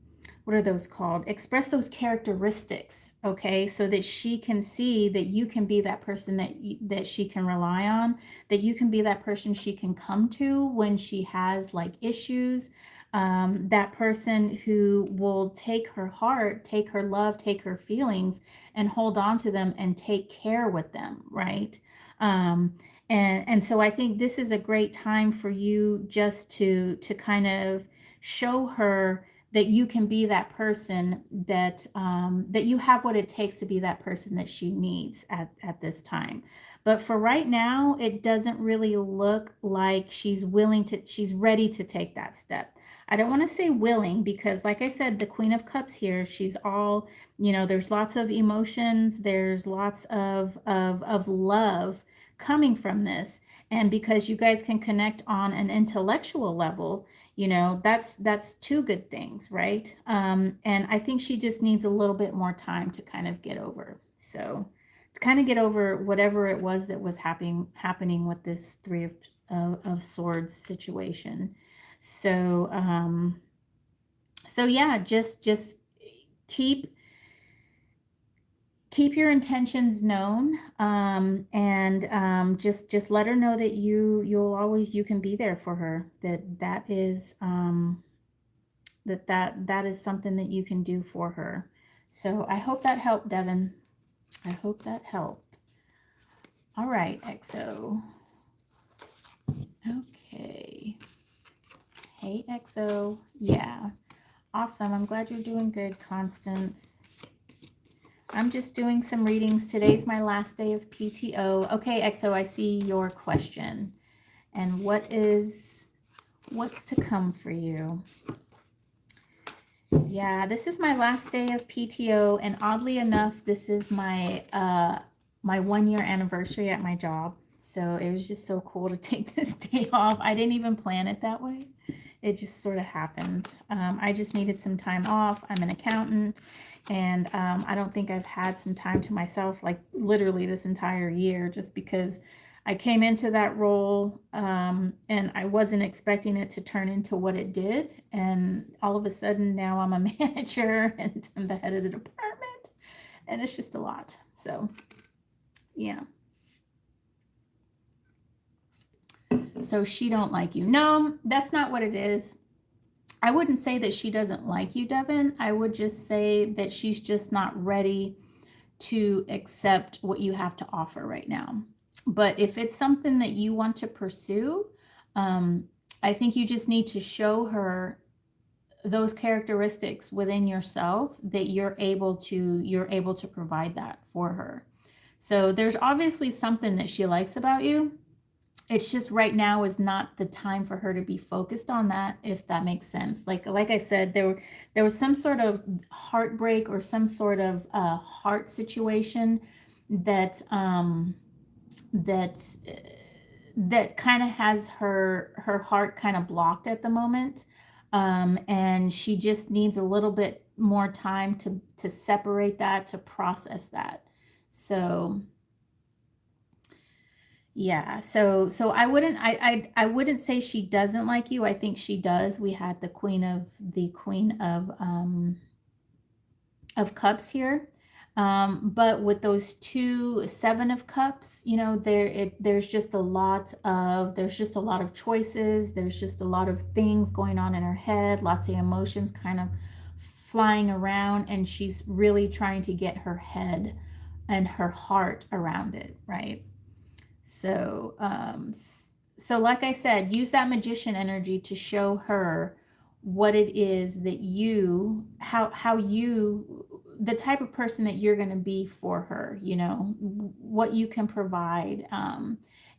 what are those called, express those characteristics, okay, so that she can see that you can be that person that she can rely on, that you can be that person she can come to when she has like issues, that person who will take her heart, take her love, take her feelings, and hold on to them and take care with them, right? Um, and so I think this is a great time for you just to kind of show her that you can be that person, that you have what it takes to be that person that she needs at this time. But for right now, it doesn't really look like she's ready to take that step. I don't want to say willing, because like I said, the Queen of Cups here, she's all, there's lots of emotions, there's lots of love coming from this. And because you guys can connect on an intellectual level, that's two good things, right? And I think she just needs a little bit more time to kind of get over. So to kind of get over whatever it was that was happening with this Three of Swords situation. So yeah, just keep your intentions known, and just let her know that you can be there for her, that is, that is something that you can do for her. So I hope that helped, Devin. I hope that helped. All right, XO. Okay. Hey, XO. Yeah. Awesome. I'm glad you're doing good, Constance. I'm just doing some readings. Today's my last day of PTO. Okay, XO, I see your question. And what's to come for you? Yeah, this is my last day of PTO, and oddly enough, this is my my 1 year anniversary at my job. So it was just so cool to take this day off. I didn't even plan it that way. It just sort of happened. I just needed some time off. I'm an accountant, and I don't think I've had some time to myself, like literally this entire year, just because I came into that role, and I wasn't expecting it to turn into what it did. And all of a sudden now I'm a manager and I'm the head of the department, and it's just a lot. So yeah. So she don't like you. No, that's not what it is. I wouldn't say that she doesn't like you, Devin. I would just say that she's just not ready to accept what you have to offer right now. But if it's something that you want to pursue, I think you just need to show her those characteristics within yourself that you're able to provide that for her. So there's obviously something that she likes about you. It's just right now is not the time for her to be focused on that, if that makes sense. Like I said, there was some sort of heartbreak or some sort of heart situation that that that kind of has her heart kind of blocked at the moment, and she just needs a little bit more time to separate that, to process that. So yeah, so I wouldn't say she doesn't like you. I think she does. We had the Queen of Cups here. But with those two Seven of Cups, there's just a lot of choices. There's just a lot of things going on in her head, lots of emotions kind of flying around, and she's really trying to get her head and her heart around it, right? So, so like I said, use that magician energy to show her what it is that you, how you, the type of person that you're going to be for her, you know, what you can provide.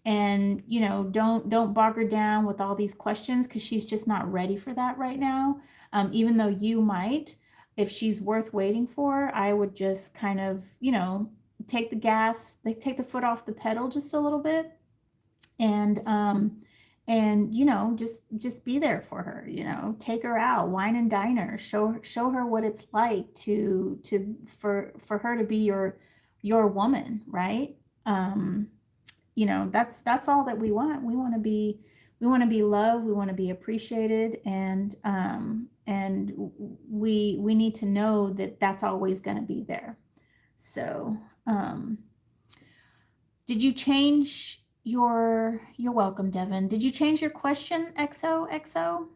And you know, don't bog her down with all these questions, because she's just not ready for that right now. Even though you might, if she's worth waiting for, I would just kind of, you know, take the gas, like take the foot off the pedal just a little bit, and you know, just be there for her, you know, take her out, wine and dine her, show her what it's like for her to be your woman, right? You know, that's all that we want. We want to be loved, we want to be appreciated, and we need to know that that's always going to be there. So did you change your, you're welcome, Devin. Did you change your question, XOXO?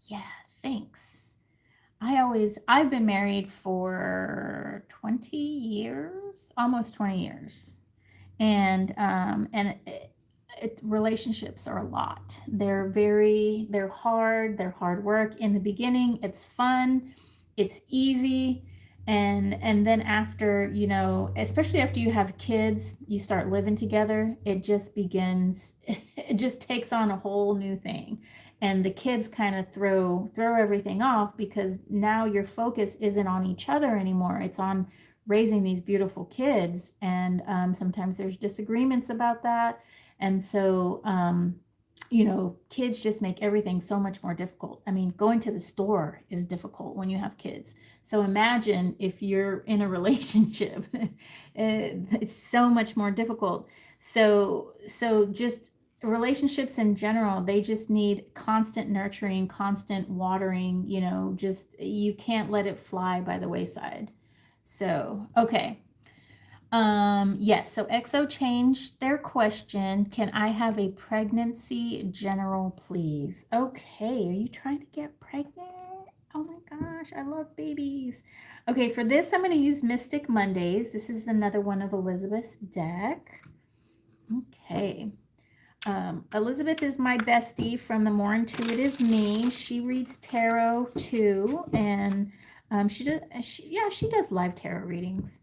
Yeah, thanks. I've been married for 20 years, almost 20 years. And relationships are a lot. They're hard work. In the beginning, it's fun, it's easy, and then after, you know, especially after you have kids, you start living together, it just begins, it just takes on a whole new thing. And the kids kind of throw everything off, because now your focus isn't on each other anymore, it's on raising these beautiful kids. And sometimes there's disagreements about that. And so, you know, kids just make everything so much more difficult. I mean, going to the store is difficult when you have kids. So imagine if you're in a relationship, it's so much more difficult. So just relationships in general, they just need constant nurturing, constant watering, you know, just you can't let it fly by the wayside. So, okay. Yes, so XO changed their question. Can I have a pregnancy general, please? Okay, are you trying to get pregnant? Oh my gosh, I love babies. Okay, for this, I'm going to use Mystic Mondays. This is another one of Elizabeth's deck. Okay. Elizabeth is my bestie from the More Intuitive Me. She reads tarot too, and she does live tarot readings.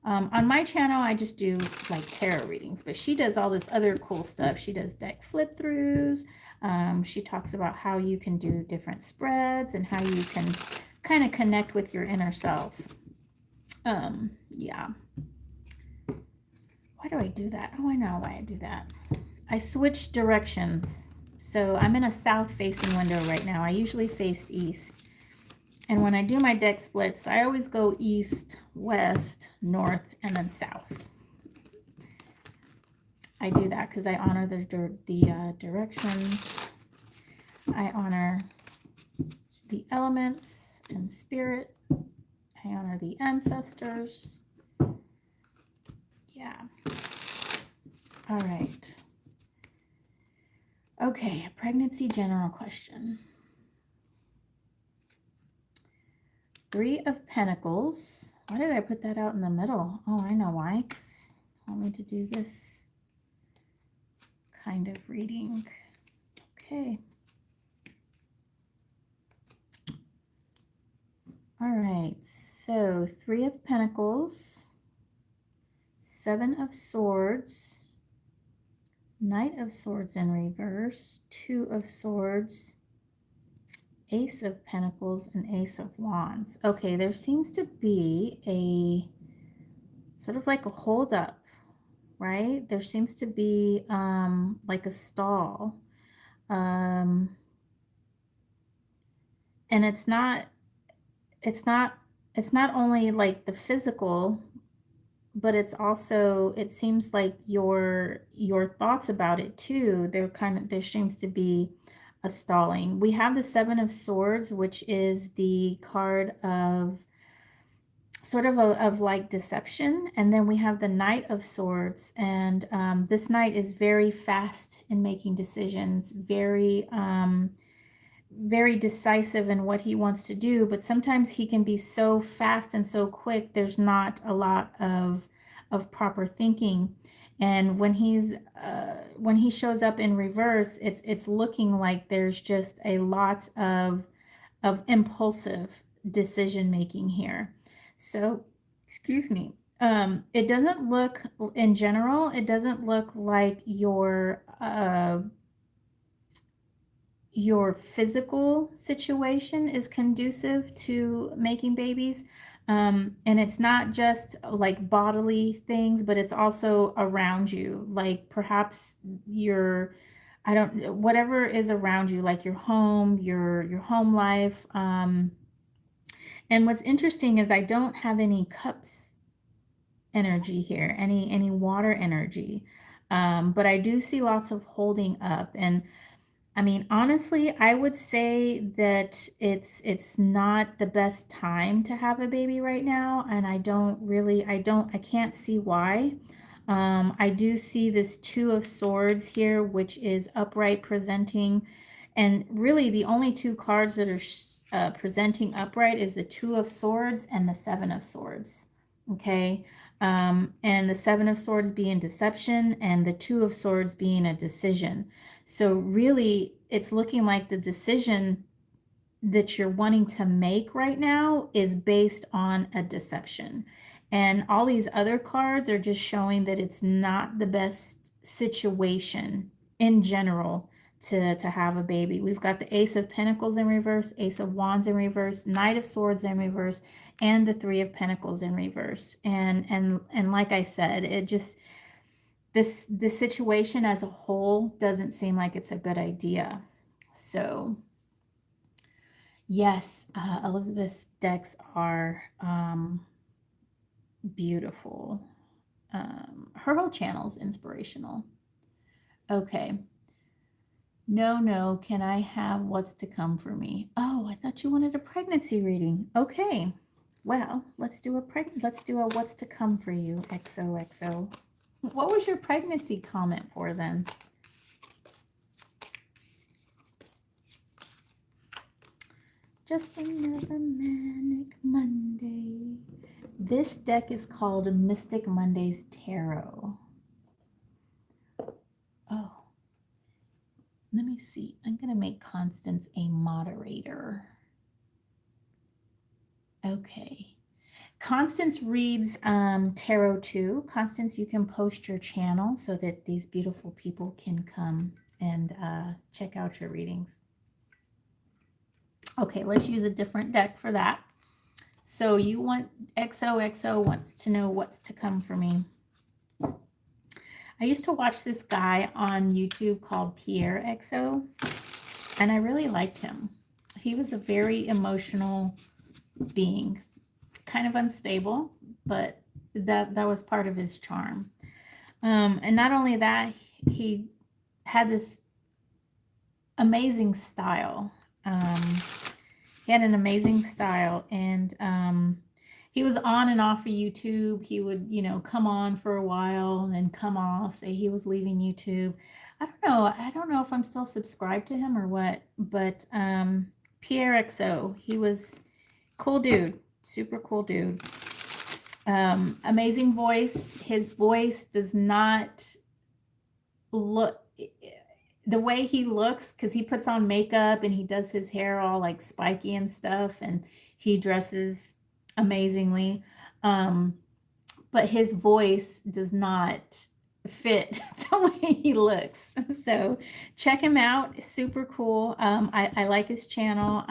On my channel, I just do like tarot readings, but she does all this other cool stuff. She does deck flip throughs. She talks about how you can do different spreads and how you can kind of connect with your inner self. Yeah. Why do I do that? Oh, I know why I do that. I switched directions. So I'm in a south facing window right now. I usually face east. And when I do my deck splits, I always go east, west, north, and then south. I do that because I honor the directions. I honor the elements and spirit. I honor the ancestors. Yeah. All right. Okay, a pregnancy general question. 3 of Pentacles. Why did I put that out in the middle? Oh, I know why. Because I want me to do this kind of reading. Okay. All right, so 3 of Pentacles, 7 of Swords, Knight of Swords in reverse, 2 of Swords, Ace of Pentacles, and Ace of Wands. Okay, there seems to be a sort of like a hold up, right? There seems to be like a stall. And it's not only like the physical, but it's also, it seems like your thoughts about it too. There seems to be a stalling. We have the 7 of Swords, which is the card of sort of like deception, and then we have the Knight of Swords, and this knight is very fast in making decisions, very decisive in what he wants to do, but sometimes he can be so fast and so quick, there's not a lot of proper thinking. And when he shows up in reverse, it's looking like there's just a lot of impulsive decision making here. So, excuse me. It doesn't look, in general, it doesn't look like your physical situation is conducive to making babies. And it's not just like bodily things, but it's also around you. Like perhaps your, I don't, whatever is around you, like your home life. And what's interesting is I don't have any cups energy here, any water energy. But I do see lots of holding up. And I mean, honestly, I would say that it's not the best time to have a baby right now, and I can't see why. I do see this Two of Swords here, which is upright presenting, and really the only two cards that are presenting upright is the Two of Swords and the Seven of Swords. Okay. And the Seven of Swords being deception, and the Two of Swords being a decision. So really, it's looking like the decision that you're wanting to make right now is based on a deception. And all these other cards are just showing that it's not the best situation in general to have a baby. We've got the Ace of Pentacles in reverse, Ace of Wands in reverse, Knight of Swords in reverse, and the Three of Pentacles in reverse. And like I said, it just, this situation as a whole doesn't seem like it's a good idea. So yes, Elizabeth's decks are beautiful. Her whole channel is inspirational. Okay. No, can I have what's to come for me? Oh, I thought you wanted a pregnancy reading. Okay. Well, let's do a what's to come for you, XOXO. What was your pregnancy comment for then? Just another manic Monday. This deck is called Mystic Mondays Tarot. Oh, let me see. I'm going to make Constance a moderator. Okay. Constance reads tarot too. Constance, you can post your channel so that these beautiful people can come and check out your readings. Okay, let's use a different deck for that. So you want, XOXO wants to know what's to come for me. I used to watch this guy on YouTube called Pierre XO, and I really liked him. He was a very emotional being, kind of unstable, but that was part of his charm. And not only that, he had this amazing style. He had an amazing style, and he was on and off of YouTube. He would, come on for a while and then come off, say he was leaving YouTube. I don't know. I don't know if I'm still subscribed to him or what, but Pierre XO, he was cool dude, super cool dude. Amazing voice. His voice does not look, the way he looks, because he puts on makeup and he does his hair all like spiky and stuff, and he dresses amazingly, but his voice does not fit the way he looks. So check him out. Super cool. I like his channel.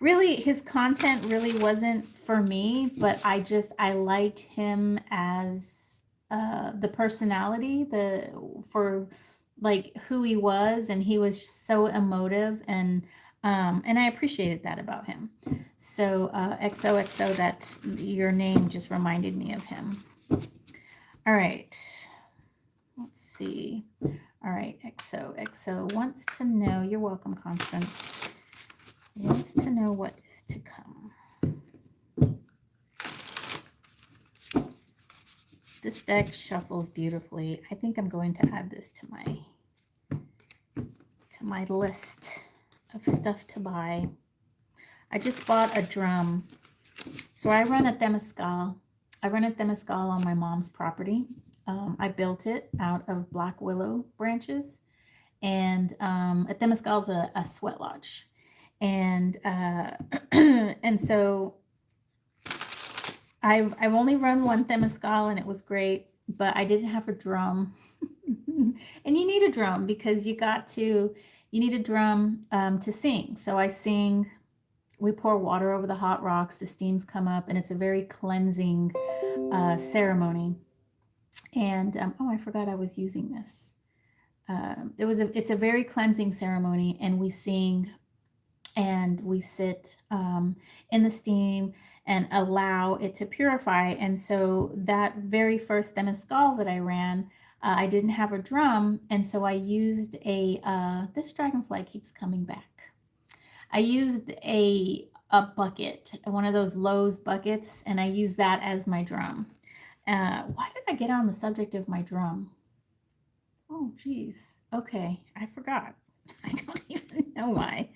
Really, his content really wasn't for me, but I liked him as the personality, for like who he was, and he was so emotive, and I appreciated that about him. So XOXO, that your name just reminded me of him. All right, let's see. All right, XOXO wants to know, you're welcome, Constance, wants to know what is to come. This deck shuffles beautifully. I think I'm going to add this to my list of stuff to buy. I just bought a drum. So I run a temescal. I run a temescal on my mom's property. I built it out of black willow branches, and a temescal is a sweat lodge, and and so I've only run one temescal, and it was great, but I didn't have a drum. And you need a drum because you need a drum to sing. So I sing. We pour water over the hot rocks. The steams come up, and it's a very cleansing ceremony. And oh, I forgot I was using this. It's a very cleansing ceremony, and we sing and we sit in the steam and allow it to purify. And so that very first temescal that I ran, I didn't have a drum, and so I used this dragonfly keeps coming back. I used a bucket, one of those Lowe's buckets, and I used that as my drum. Why did I get on the subject of my drum? Oh, geez. Okay, I forgot. I don't even know why.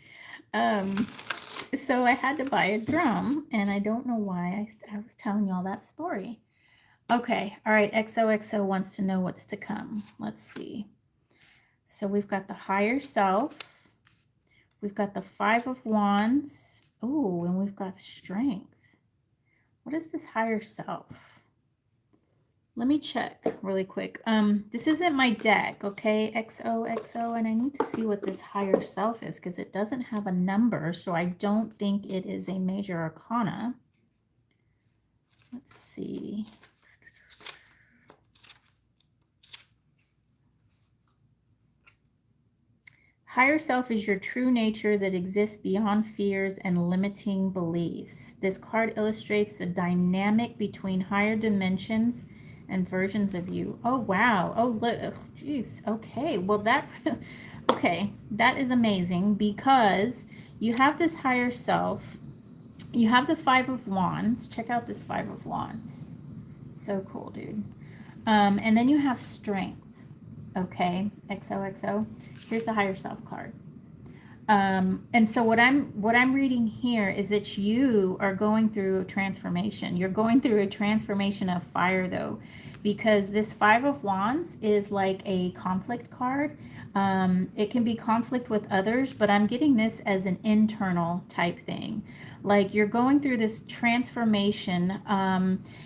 So I had to buy a drum, and I don't know why I was telling you all that story. Okay, all right, XOXO wants to know what's to come. Let's see. So we've got the higher self. We've got the Five of Wands. Oh, and we've got strength. What is this higher self? Let me check really quick. This isn't my deck, okay? XOXO, and I need to see what this higher self is because it doesn't have a number, so I don't think it is a major arcana. Let's see. Higher self is your true nature that exists beyond fears and limiting beliefs. This card illustrates the dynamic between higher dimensions and versions of you. Oh, wow. Oh, look. Oh, geez. Okay. Well, okay. That is amazing because you have this higher self. You have the Five of Wands. Check out this Five of Wands. So cool, dude. And then you have strength. Okay. XOXO. Here's the higher self card. And so what I'm reading here is that you are going through a transformation. You're going through a transformation of fire, though, because this Five of Wands is like a conflict card. It can be conflict with others, but I'm getting this as an internal type thing. Like you're going through this transformation.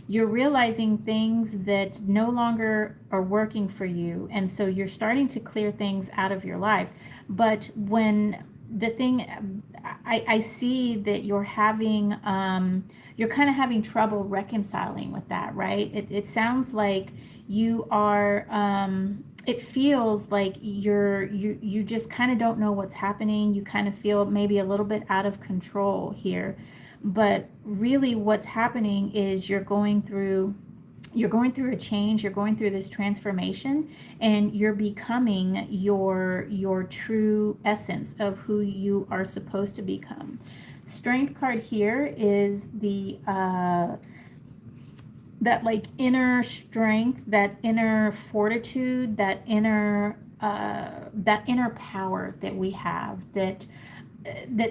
You're realizing things that no longer are working for you. And so you're starting to clear things out of your life. But when the thing, I see that you're having, you're kind of having trouble reconciling with that, right? It sounds like you are, it feels like you just kind of don't know what's happening. You kind of feel maybe a little bit out of control here. But really what's happening is you're going through a change, you're going through this transformation, and you're becoming your true essence of who you are supposed to become. Strength card here is the that like inner strength, that inner fortitude, that inner power that we have, that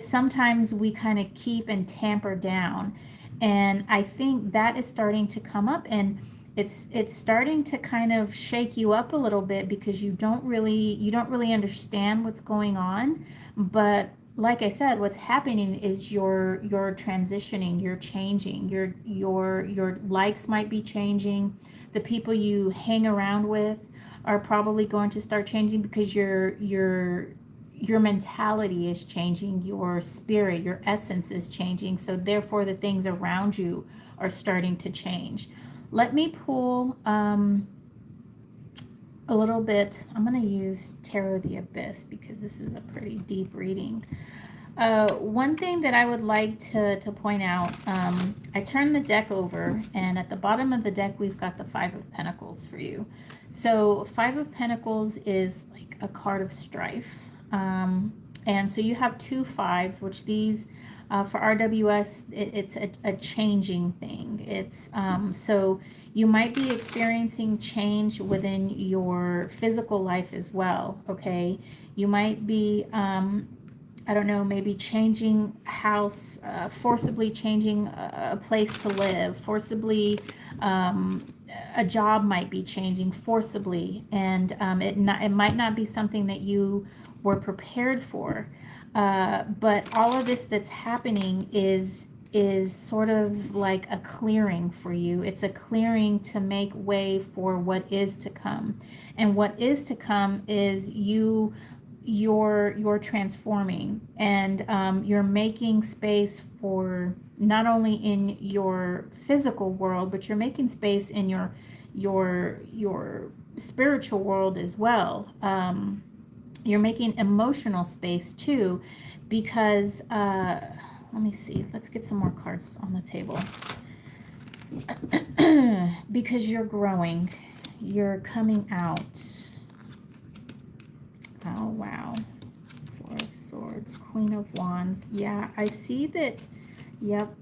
sometimes we kind of keep and tamper down. And I think that is starting to come up, and it's starting to kind of shake you up a little bit because you don't really understand what's going on. But like I said, what's happening is you're transitioning, you're changing, your likes might be changing, the people you hang around with are probably going to start changing because your mentality is changing, your spirit, your essence is changing. So therefore the things around you are starting to change. Let me pull a little bit. I'm going to use Tarot of the Abyss because this is a pretty deep reading. One thing that I would like to point out, I turned the deck over, and at the bottom of the deck we've got the Five of Pentacles for you. So Five of Pentacles is like a card of strife. And so you have two fives, which these for RWS, it's a changing thing. It's so you might be experiencing change within your physical life as well. Okay, you might be I don't know, maybe changing house, forcibly changing a place to live, forcibly a job might be changing forcibly, and it might not be something that you were prepared for. But all of this that's happening is sort of like a clearing for you. It's a clearing to make way for what is to come. And what is to come is you're transforming, and you're making space for not only in your physical world, but you're making space in your spiritual world as well. You're making emotional space too, because let me see, let's get some more cards on the table. Because you're growing, you're coming out. Oh wow. Four of Swords, Queen of Wands. Yeah, I see that. Yep,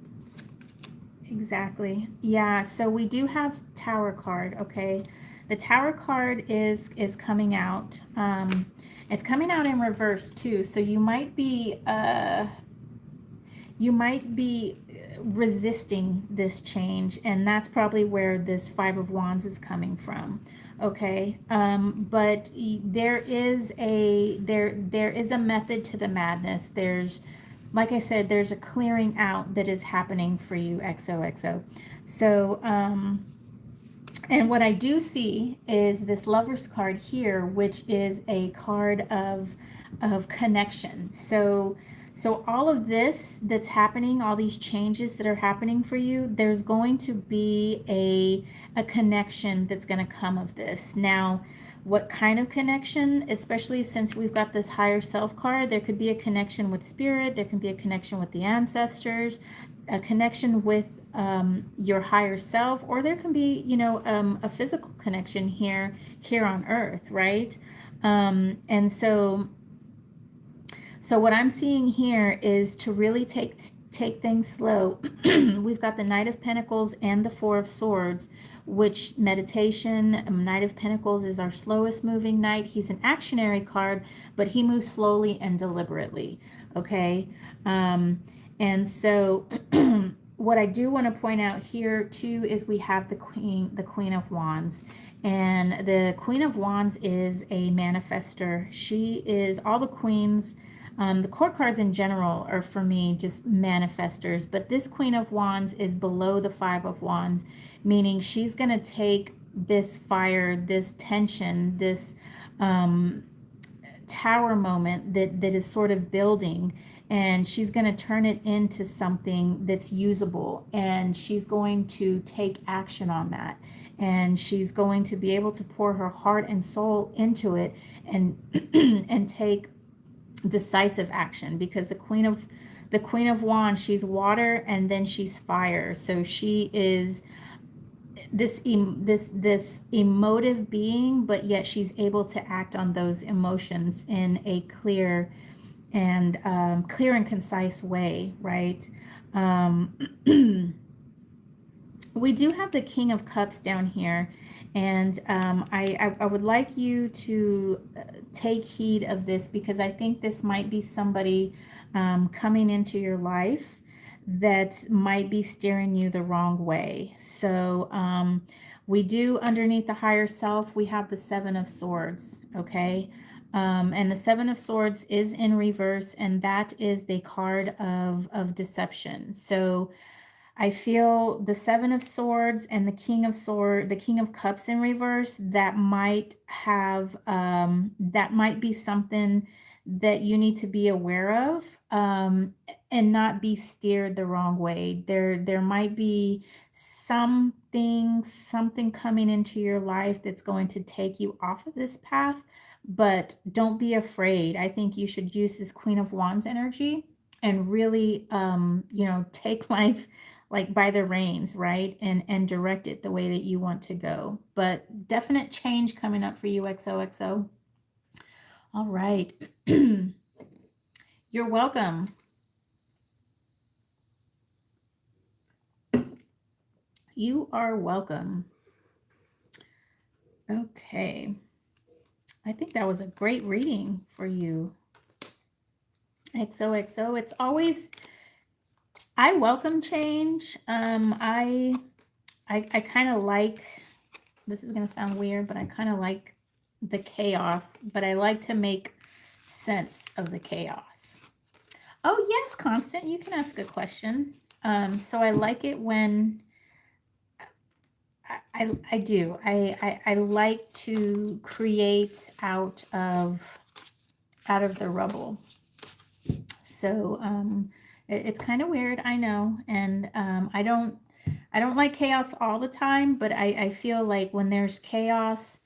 exactly. Yeah, so we do have Tower card, okay? The Tower card is coming out. It's coming out in reverse too, so you might be resisting this change, and that's probably where this Five of Wands is coming from. Okay, but there is a method to the madness. There's, like I said, there's a clearing out that is happening for you, XOXO. So and what I do see is this Lover's card here, which is a card of connection. So all of this that's happening, all these changes that are happening for you, there's going to be a connection that's going to come of this. Now, what kind of connection? Especially since we've got this higher self card, there could be a connection with spirit, there can be a connection with the ancestors, a connection with your higher self, or there can be, a physical connection here on earth, right? And so what I'm seeing here is to really take things slow. We've got the Knight of Pentacles and the Four of Swords, which meditation, Knight of Pentacles is our slowest moving knight. He's an actionary card, but he moves slowly and deliberately, okay? And so what I do want to point out here too is we have the Queen of Wands. And the Queen of Wands is a manifester. She is, all the queens, the court cards in general are for me just manifestors, but this Queen of Wands is below the Five of Wands, meaning she's going to take this fire, this tension, this tower moment that is sort of building, and she's going to turn it into something that's usable, and she's going to take action on that, and she's going to be able to pour her heart and soul into it, and and take decisive action, because the Queen of Wands, she's water and then she's fire. So she is this emotive being, but yet she's able to act on those emotions in a clear and concise way, right? We do have the King of Cups down here, and I would like you to take heed of this, because I think this might be somebody coming into your life that might be steering you the wrong way. So we do, underneath the higher self, we have the Seven of Swords, okay? And the Seven of Swords is in reverse, and that is the card of deception. So I feel the Seven of Swords and the King of Cups in reverse, that might have, that might be something that you need to be aware of, and not be steered the wrong way. There might be something coming into your life that's going to take you off of this path, but don't be afraid. I think you should use this Queen of Wands energy and really, take life like by the reins, right? And direct it the way that you want to go. But definite change coming up for you, XOXO. All right. You're welcome. You are welcome. Okay. I think that was a great reading for you, XOXO. It's always, I welcome change. I kind of like This is going to sound weird, but I kind of like the chaos, but I like to make sense of the chaos. Oh, yes, Constant, you can ask a question. So I like it when I do. I like to create out of the rubble. So it's kind of weird, I know, and I don't like chaos all the time, but I feel like when there's chaos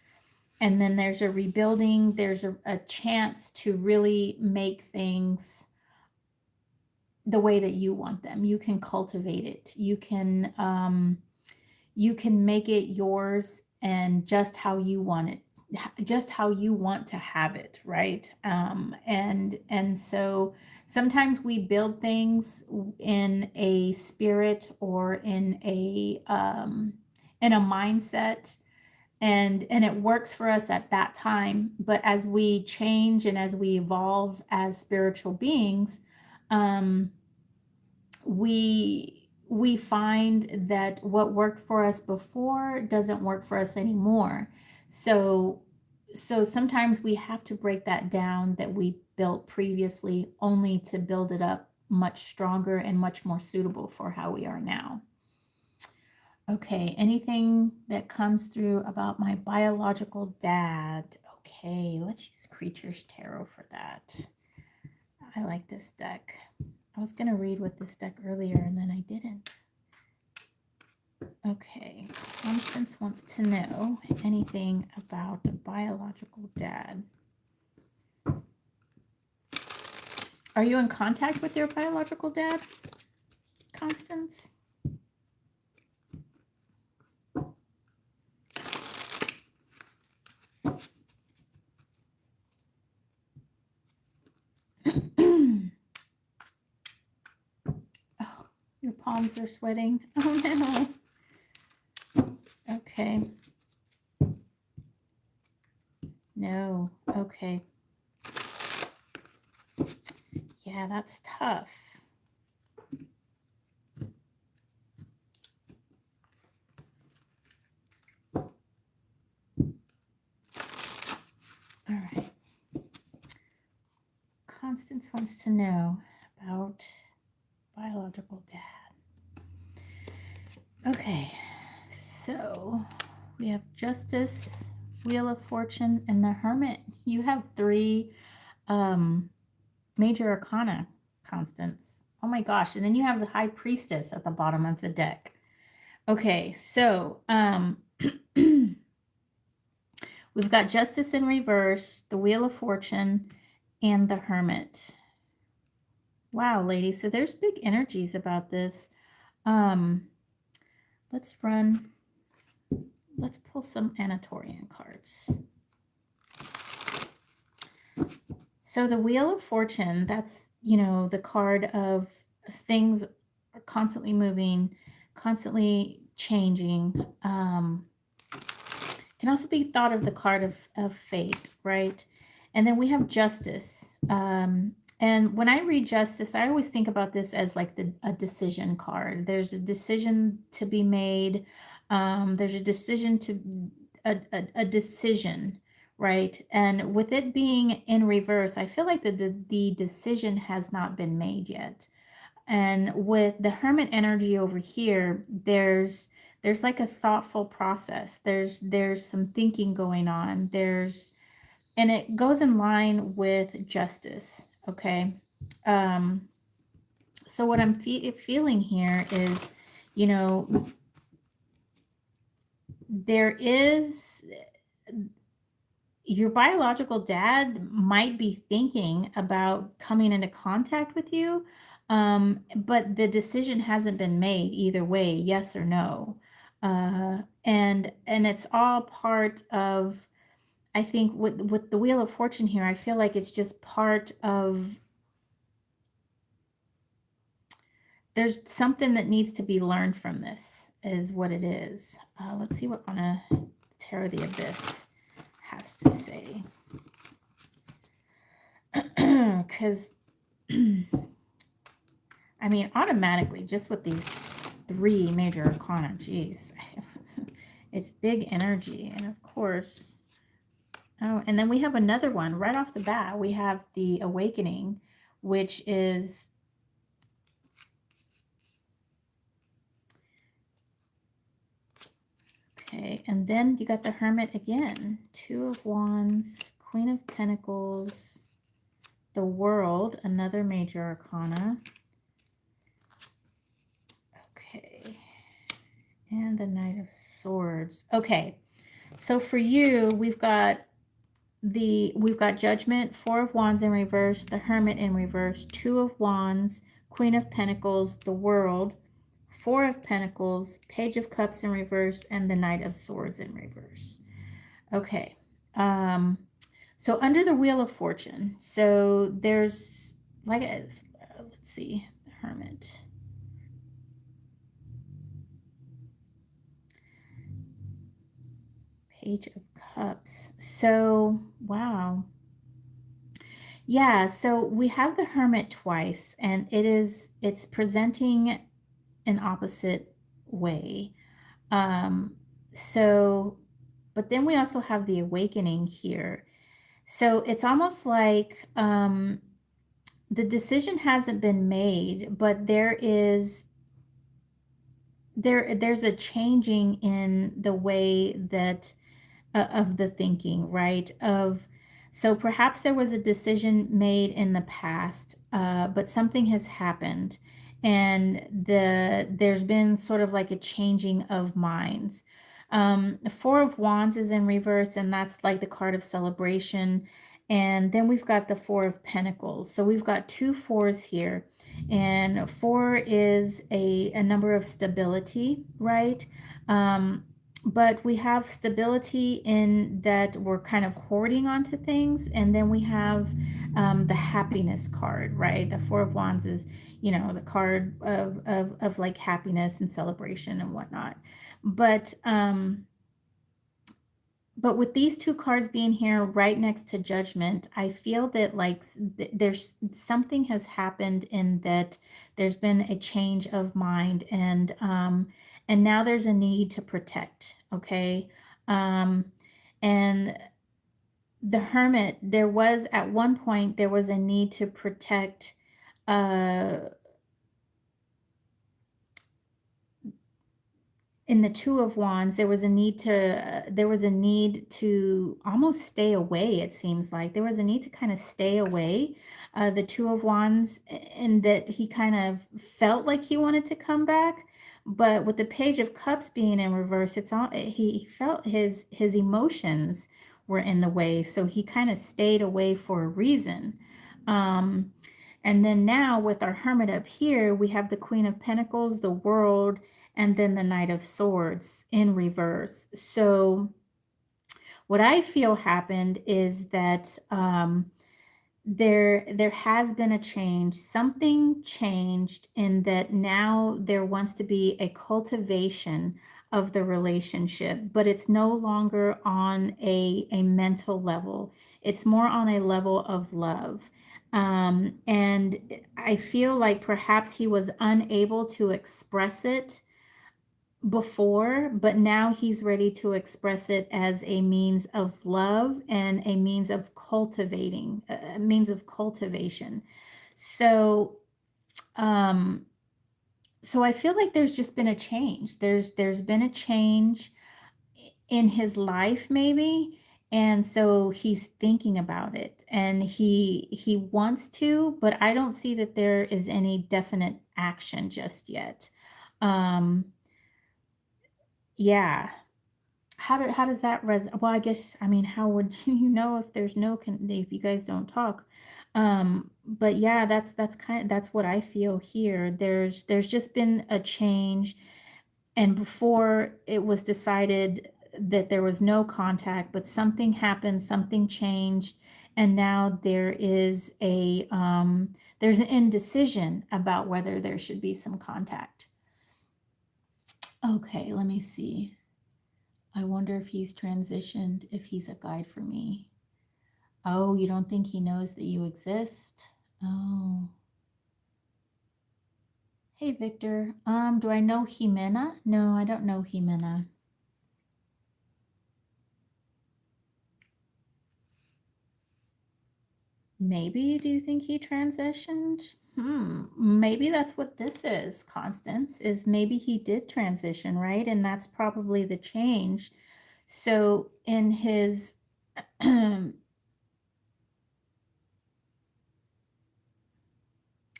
and then there's a rebuilding, there's a chance to really make things the way that you want them. You can cultivate it. You can make it yours and just how you want it, just how you want to have it, right? And so sometimes we build things in a spirit or in a mindset, and it works for us at that time. But as we change and as we evolve as spiritual beings, um, we find that what worked for us before doesn't work for us anymore. So sometimes we have to break that down that we built previously, only to build it up much stronger and much more suitable for how we are now. Okay, anything that comes through about my biological dad? Okay, let's use Creatures Tarot for that. I like this deck. I was going to read with this deck earlier and then I didn't. Okay, Constance wants to know anything about a biological dad. Are you in contact with your biological dad, Constance? Oh, your palms are sweating. Oh no. Okay. No. Okay. Yeah, that's tough. All right. Constance wants to know about biological dad. Okay, so we have Justice, Wheel of Fortune, and the Hermit. You have 3 major arcana, Constance. Oh my gosh, and then you have the High Priestess at the bottom of the deck. Okay, so we've got Justice in reverse, the Wheel of Fortune, and the Hermit. Wow, ladies, so there's big energies about this. Let's pull some Anatorian cards. So the Wheel of Fortune, that's, the card of things are constantly moving, constantly changing. Can also be thought of the card of fate, right? And then we have Justice. And when I read Justice, I always think about this as like a decision card. There's a decision to be made. There's a decision a decision, right? And with it being in reverse, I feel like the decision has not been made yet. And with the Hermit energy over here, there's like a thoughtful process. There's some thinking going on. And it goes in line with Justice. Okay. So what I'm feeling here is, there is, your biological dad might be thinking about coming into contact with you, but the decision hasn't been made either way, yes or no. And it's all part of, I think with the Wheel of Fortune here, I feel like it's just part of, there's something that needs to be learned from this, is what it is. Let's see what Anna Tarot the Abyss has to say. Because, I mean, automatically, just with these 3 major arcana, geez, It's big energy. And of course, oh, and then we have another one right off the bat. We have the awakening, which is, okay, and then you got the Hermit again. Two of Wands, Queen of Pentacles, the World, another major arcana. Okay, and the Knight of Swords. Okay, so for you, we've got Judgment, Four of Wands in reverse, the Hermit in reverse, Two of Wands, Queen of Pentacles, the World, Four of Pentacles, Page of Cups in reverse, and the Knight of Swords in reverse. Okay. So under the Wheel of Fortune, so there's like, let's see, the Hermit. Page of Cups. So, wow. Yeah, so we have the Hermit twice, and it's presenting an opposite way. So, but then we also have the Awakening here. So it's almost like the decision hasn't been made, but there's a changing in the way that of the thinking, right? So perhaps there was a decision made in the past, but something has happened, and there's been sort of like a changing of minds. Four of Wands is in reverse, and that's like the card of celebration. And then we've got the Four of Pentacles. So we've got two fours here. And four is a number of stability, right? But we have stability in that we're kind of hoarding onto things. And then we have the happiness card, right? The Four of Wands is, the card of like happiness and celebration and whatnot. But with these two cards being here right next to Judgment, I feel that like there's something has happened in that there's been a change of mind, and now there's a need to protect. Okay. And the Hermit, there was at one point there was a need to protect uh in the Two of Wands, there was a need to almost stay away. It seems like there was a need to kind of stay away. The Two of Wands, and that he kind of felt like he wanted to come back, but with the Page of Cups being in reverse, it's all he felt his emotions were in the way, so he kind of stayed away for a reason. Um, and then now with our Hermit up here, we have the Queen of Pentacles, the World, and then the Knight of Swords in reverse. So what I feel happened is that there has been a change. Something changed in that now there wants to be a cultivation of the relationship, but it's no longer on a mental level. It's more on a level of love. And I feel like perhaps he was unable to express it before, but now he's ready to express it as a means of love and a means of cultivating, a means of cultivation. So, um, so I feel like there's just been a change. There's been a change in his life, maybe. And so he's thinking about it, and he wants to, but I don't see that there is any definite action just yet. Um, yeah. How does that well, I guess, I mean, how would you know if there's no if you guys don't talk? But yeah, that's what I feel here. There's just been a change, and before it was decided that there was no contact, but something happened, something changed, and now there's an indecision about whether there should be some contact. Okay, let me see. I wonder if he's transitioned, if he's a guide for me. Oh, you don't think he knows that you exist? Oh. Hey, Victor. Do I know Jimena? No, I don't know Jimena. Maybe do you think he transitioned? Maybe that's what this is, Constance, is maybe he did transition, right? And that's probably the change. So in his and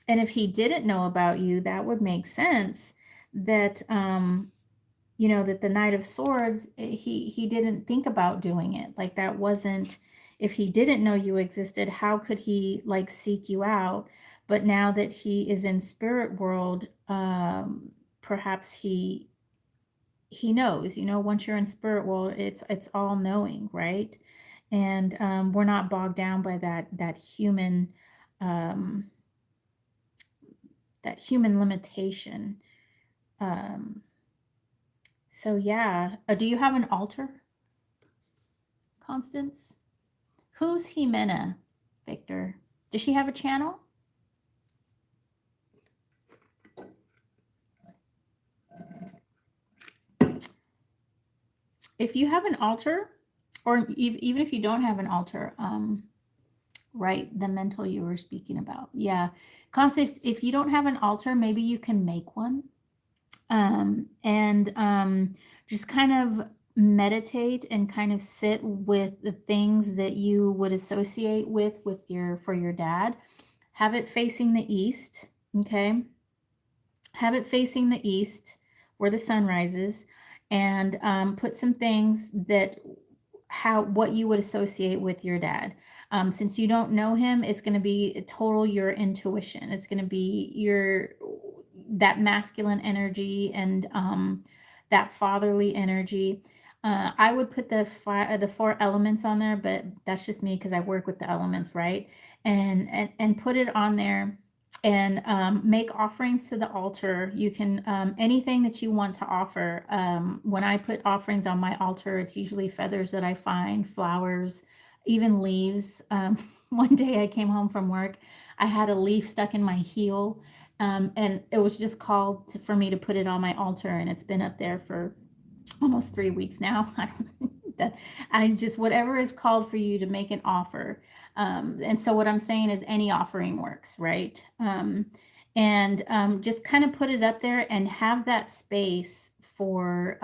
if he didn't know about you, that would make sense that that the Knight of Swords, he didn't think about doing it. Like that wasn't, if he didn't know you existed, how could he like seek you out? But now that he is in spirit world, perhaps he knows. Once you're in spirit world, it's all knowing, right? And we're not bogged down by um, that human limitation. Um, so yeah, do you have an altar, Constance? Who's Jimena, Victor? Does she have a channel? If you have an altar, or even if you don't have an altar, right, the mental you were speaking about. Yeah. Constance, if you don't have an altar, maybe you can make one. And just kind of meditate and kind of sit with the things that you would associate with for your dad. Have it facing the east, okay? Have it facing the east where the sun rises, and put some things that what you would associate with your dad. Since you don't know him, it's going to be total your intuition. It's going to be that masculine energy and that fatherly energy. I would put the four elements on there, but that's just me because I work with the elements, right? And put it on there, and make offerings to the altar. You can anything that you want to offer. When I put offerings on my altar, it's usually feathers that I find, flowers, even leaves. One day I came home from work, I had a leaf stuck in my heel, and it was just called for me to put it on my altar, and it's been up there for almost 3 weeks now. that I just, whatever is called for you to make an offer. And so what I'm saying is any offering works, right? And just kind of put it up there and have that space for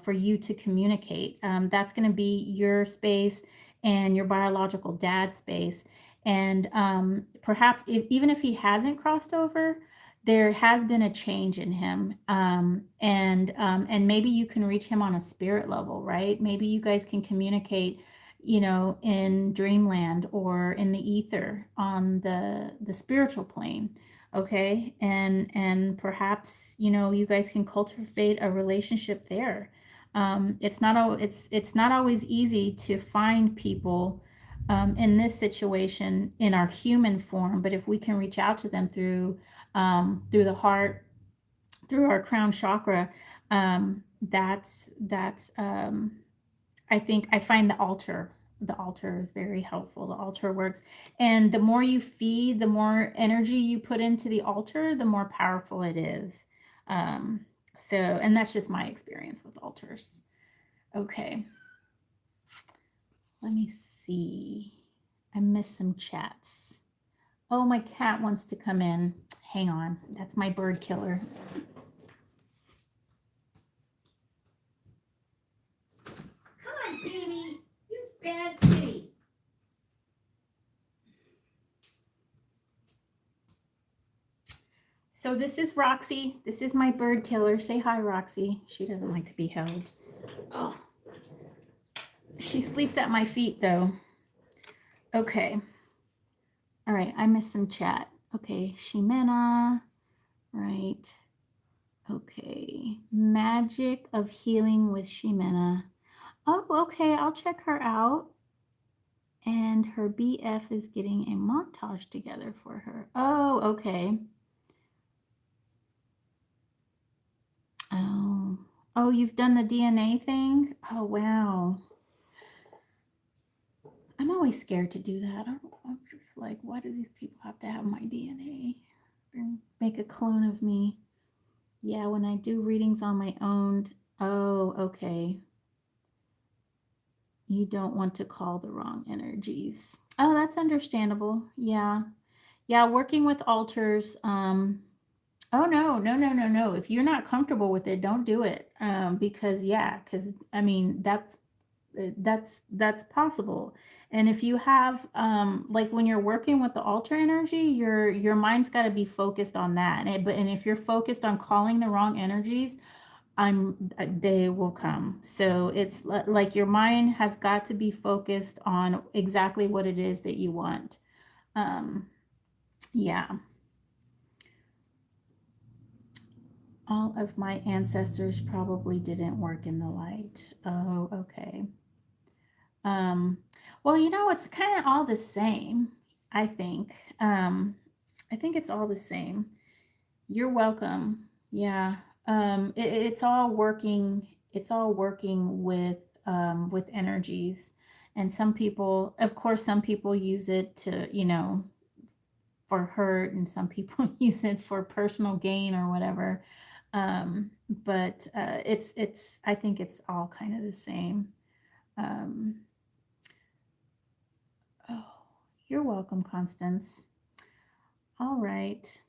you to communicate. That's going to be your space and your biological dad's space. And perhaps even if he hasn't crossed over, there has been a change in him, and maybe you can reach him on a spirit level, right? Maybe you guys can communicate, in dreamland or in the ether on the spiritual plane. Okay, and perhaps you guys can cultivate a relationship there. It's not always easy to find people in this situation in our human form, but if we can reach out to them through the heart, through our crown chakra, that's I think I find the altar is very helpful. The altar works, and the more you feed, the more energy you put into the altar, the more powerful it is. um, and that's just my experience with altars. Okay, let me see. I missed some chats. Oh, my cat wants to come in. Hang on, that's my bird killer. Come on, baby. You bad kitty. So this is Roxy. This is my bird killer. Say hi, Roxy. She doesn't like to be held. Oh, she sleeps at my feet, though. Okay. All right, I missed some chat. Okay, Ximena. Right. Okay. Magic of Healing with Ximena. Oh, okay. I'll check her out. And her BF is getting a montage together for her. Oh, okay. Oh, oh, you've done the DNA thing? Oh, wow. I'm always scared to do that. I'm just like, why do these people have to have my DNA? Make a clone of me. Yeah, when I do readings on my own. Oh, okay. You don't want to call the wrong energies. Oh, that's understandable. Yeah. Yeah, working with altars, oh no, no, no, no, no. If you're not comfortable with it, don't do it. Because yeah, because I mean that's possible. And if you have like when you're working with the altar energy, your mind's got to be focused on that. And if you're focused on calling the wrong energies, they will come. So it's like your mind has got to be focused on exactly what it is that you want. Um, yeah. All of my ancestors probably didn't work in the light. Oh, okay. Um, well, it's kind of all the same, I think. I think it's all the same. You're welcome. Yeah. It's all working. It's all working with energies, and some people, of course, some people use it to, for hurt, and some people use it for personal gain or whatever. But it's. I think it's all kind of the same. Um, oh, you're welcome, Constance. All right.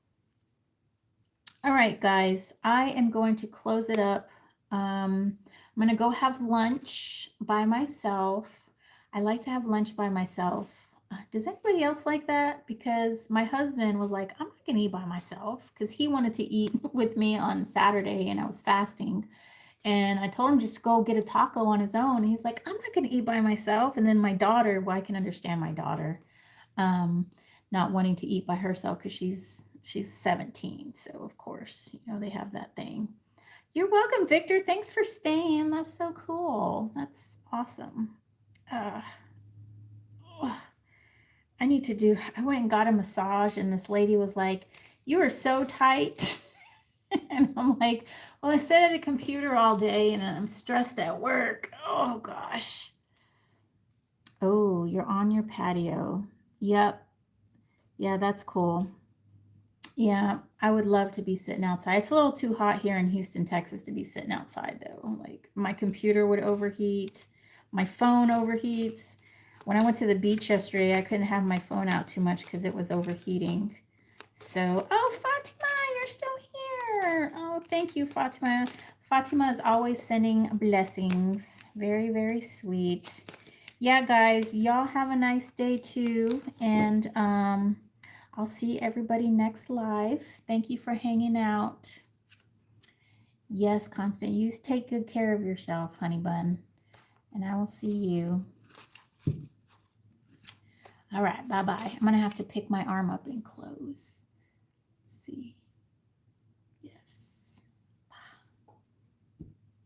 All right, guys, I am going to close it up. I'm going to go have lunch by myself. I like to have lunch by myself. Does anybody else like that? Because my husband was like, I'm not going to eat by myself because he wanted to eat with me on Saturday and I was fasting. And I told him just go get a taco on his own. He's like, I'm not going to eat by myself. And then my daughter, well, I can understand my daughter um, not wanting to eat by herself because she's 17. So of course, they have that thing. You're welcome, Victor. Thanks for staying. That's so cool. That's awesome. Uh, I need to do. I went and got a massage, and this lady was like, "You are so tight." And I'm like, well, I sit at a computer all day and I'm stressed at work. Oh gosh. Oh, you're on your patio. Yep. Yeah, that's cool. Yeah, I would love to be sitting outside. It's a little too hot here in Houston, Texas to be sitting outside though. Like my computer would overheat, my phone overheats. When I went to the beach yesterday, I couldn't have my phone out too much because it was overheating. So, oh, Fatima, you're still here. Oh, thank you, Fatima. Fatima is always sending blessings. Very, very sweet. Yeah, guys, y'all have a nice day too. And I'll see everybody next live. Thank you for hanging out. Yes, Constant, you take good care of yourself, honey bun. And I will see you. All right, bye-bye. I'm going to have to pick my arm up and close. Let's see.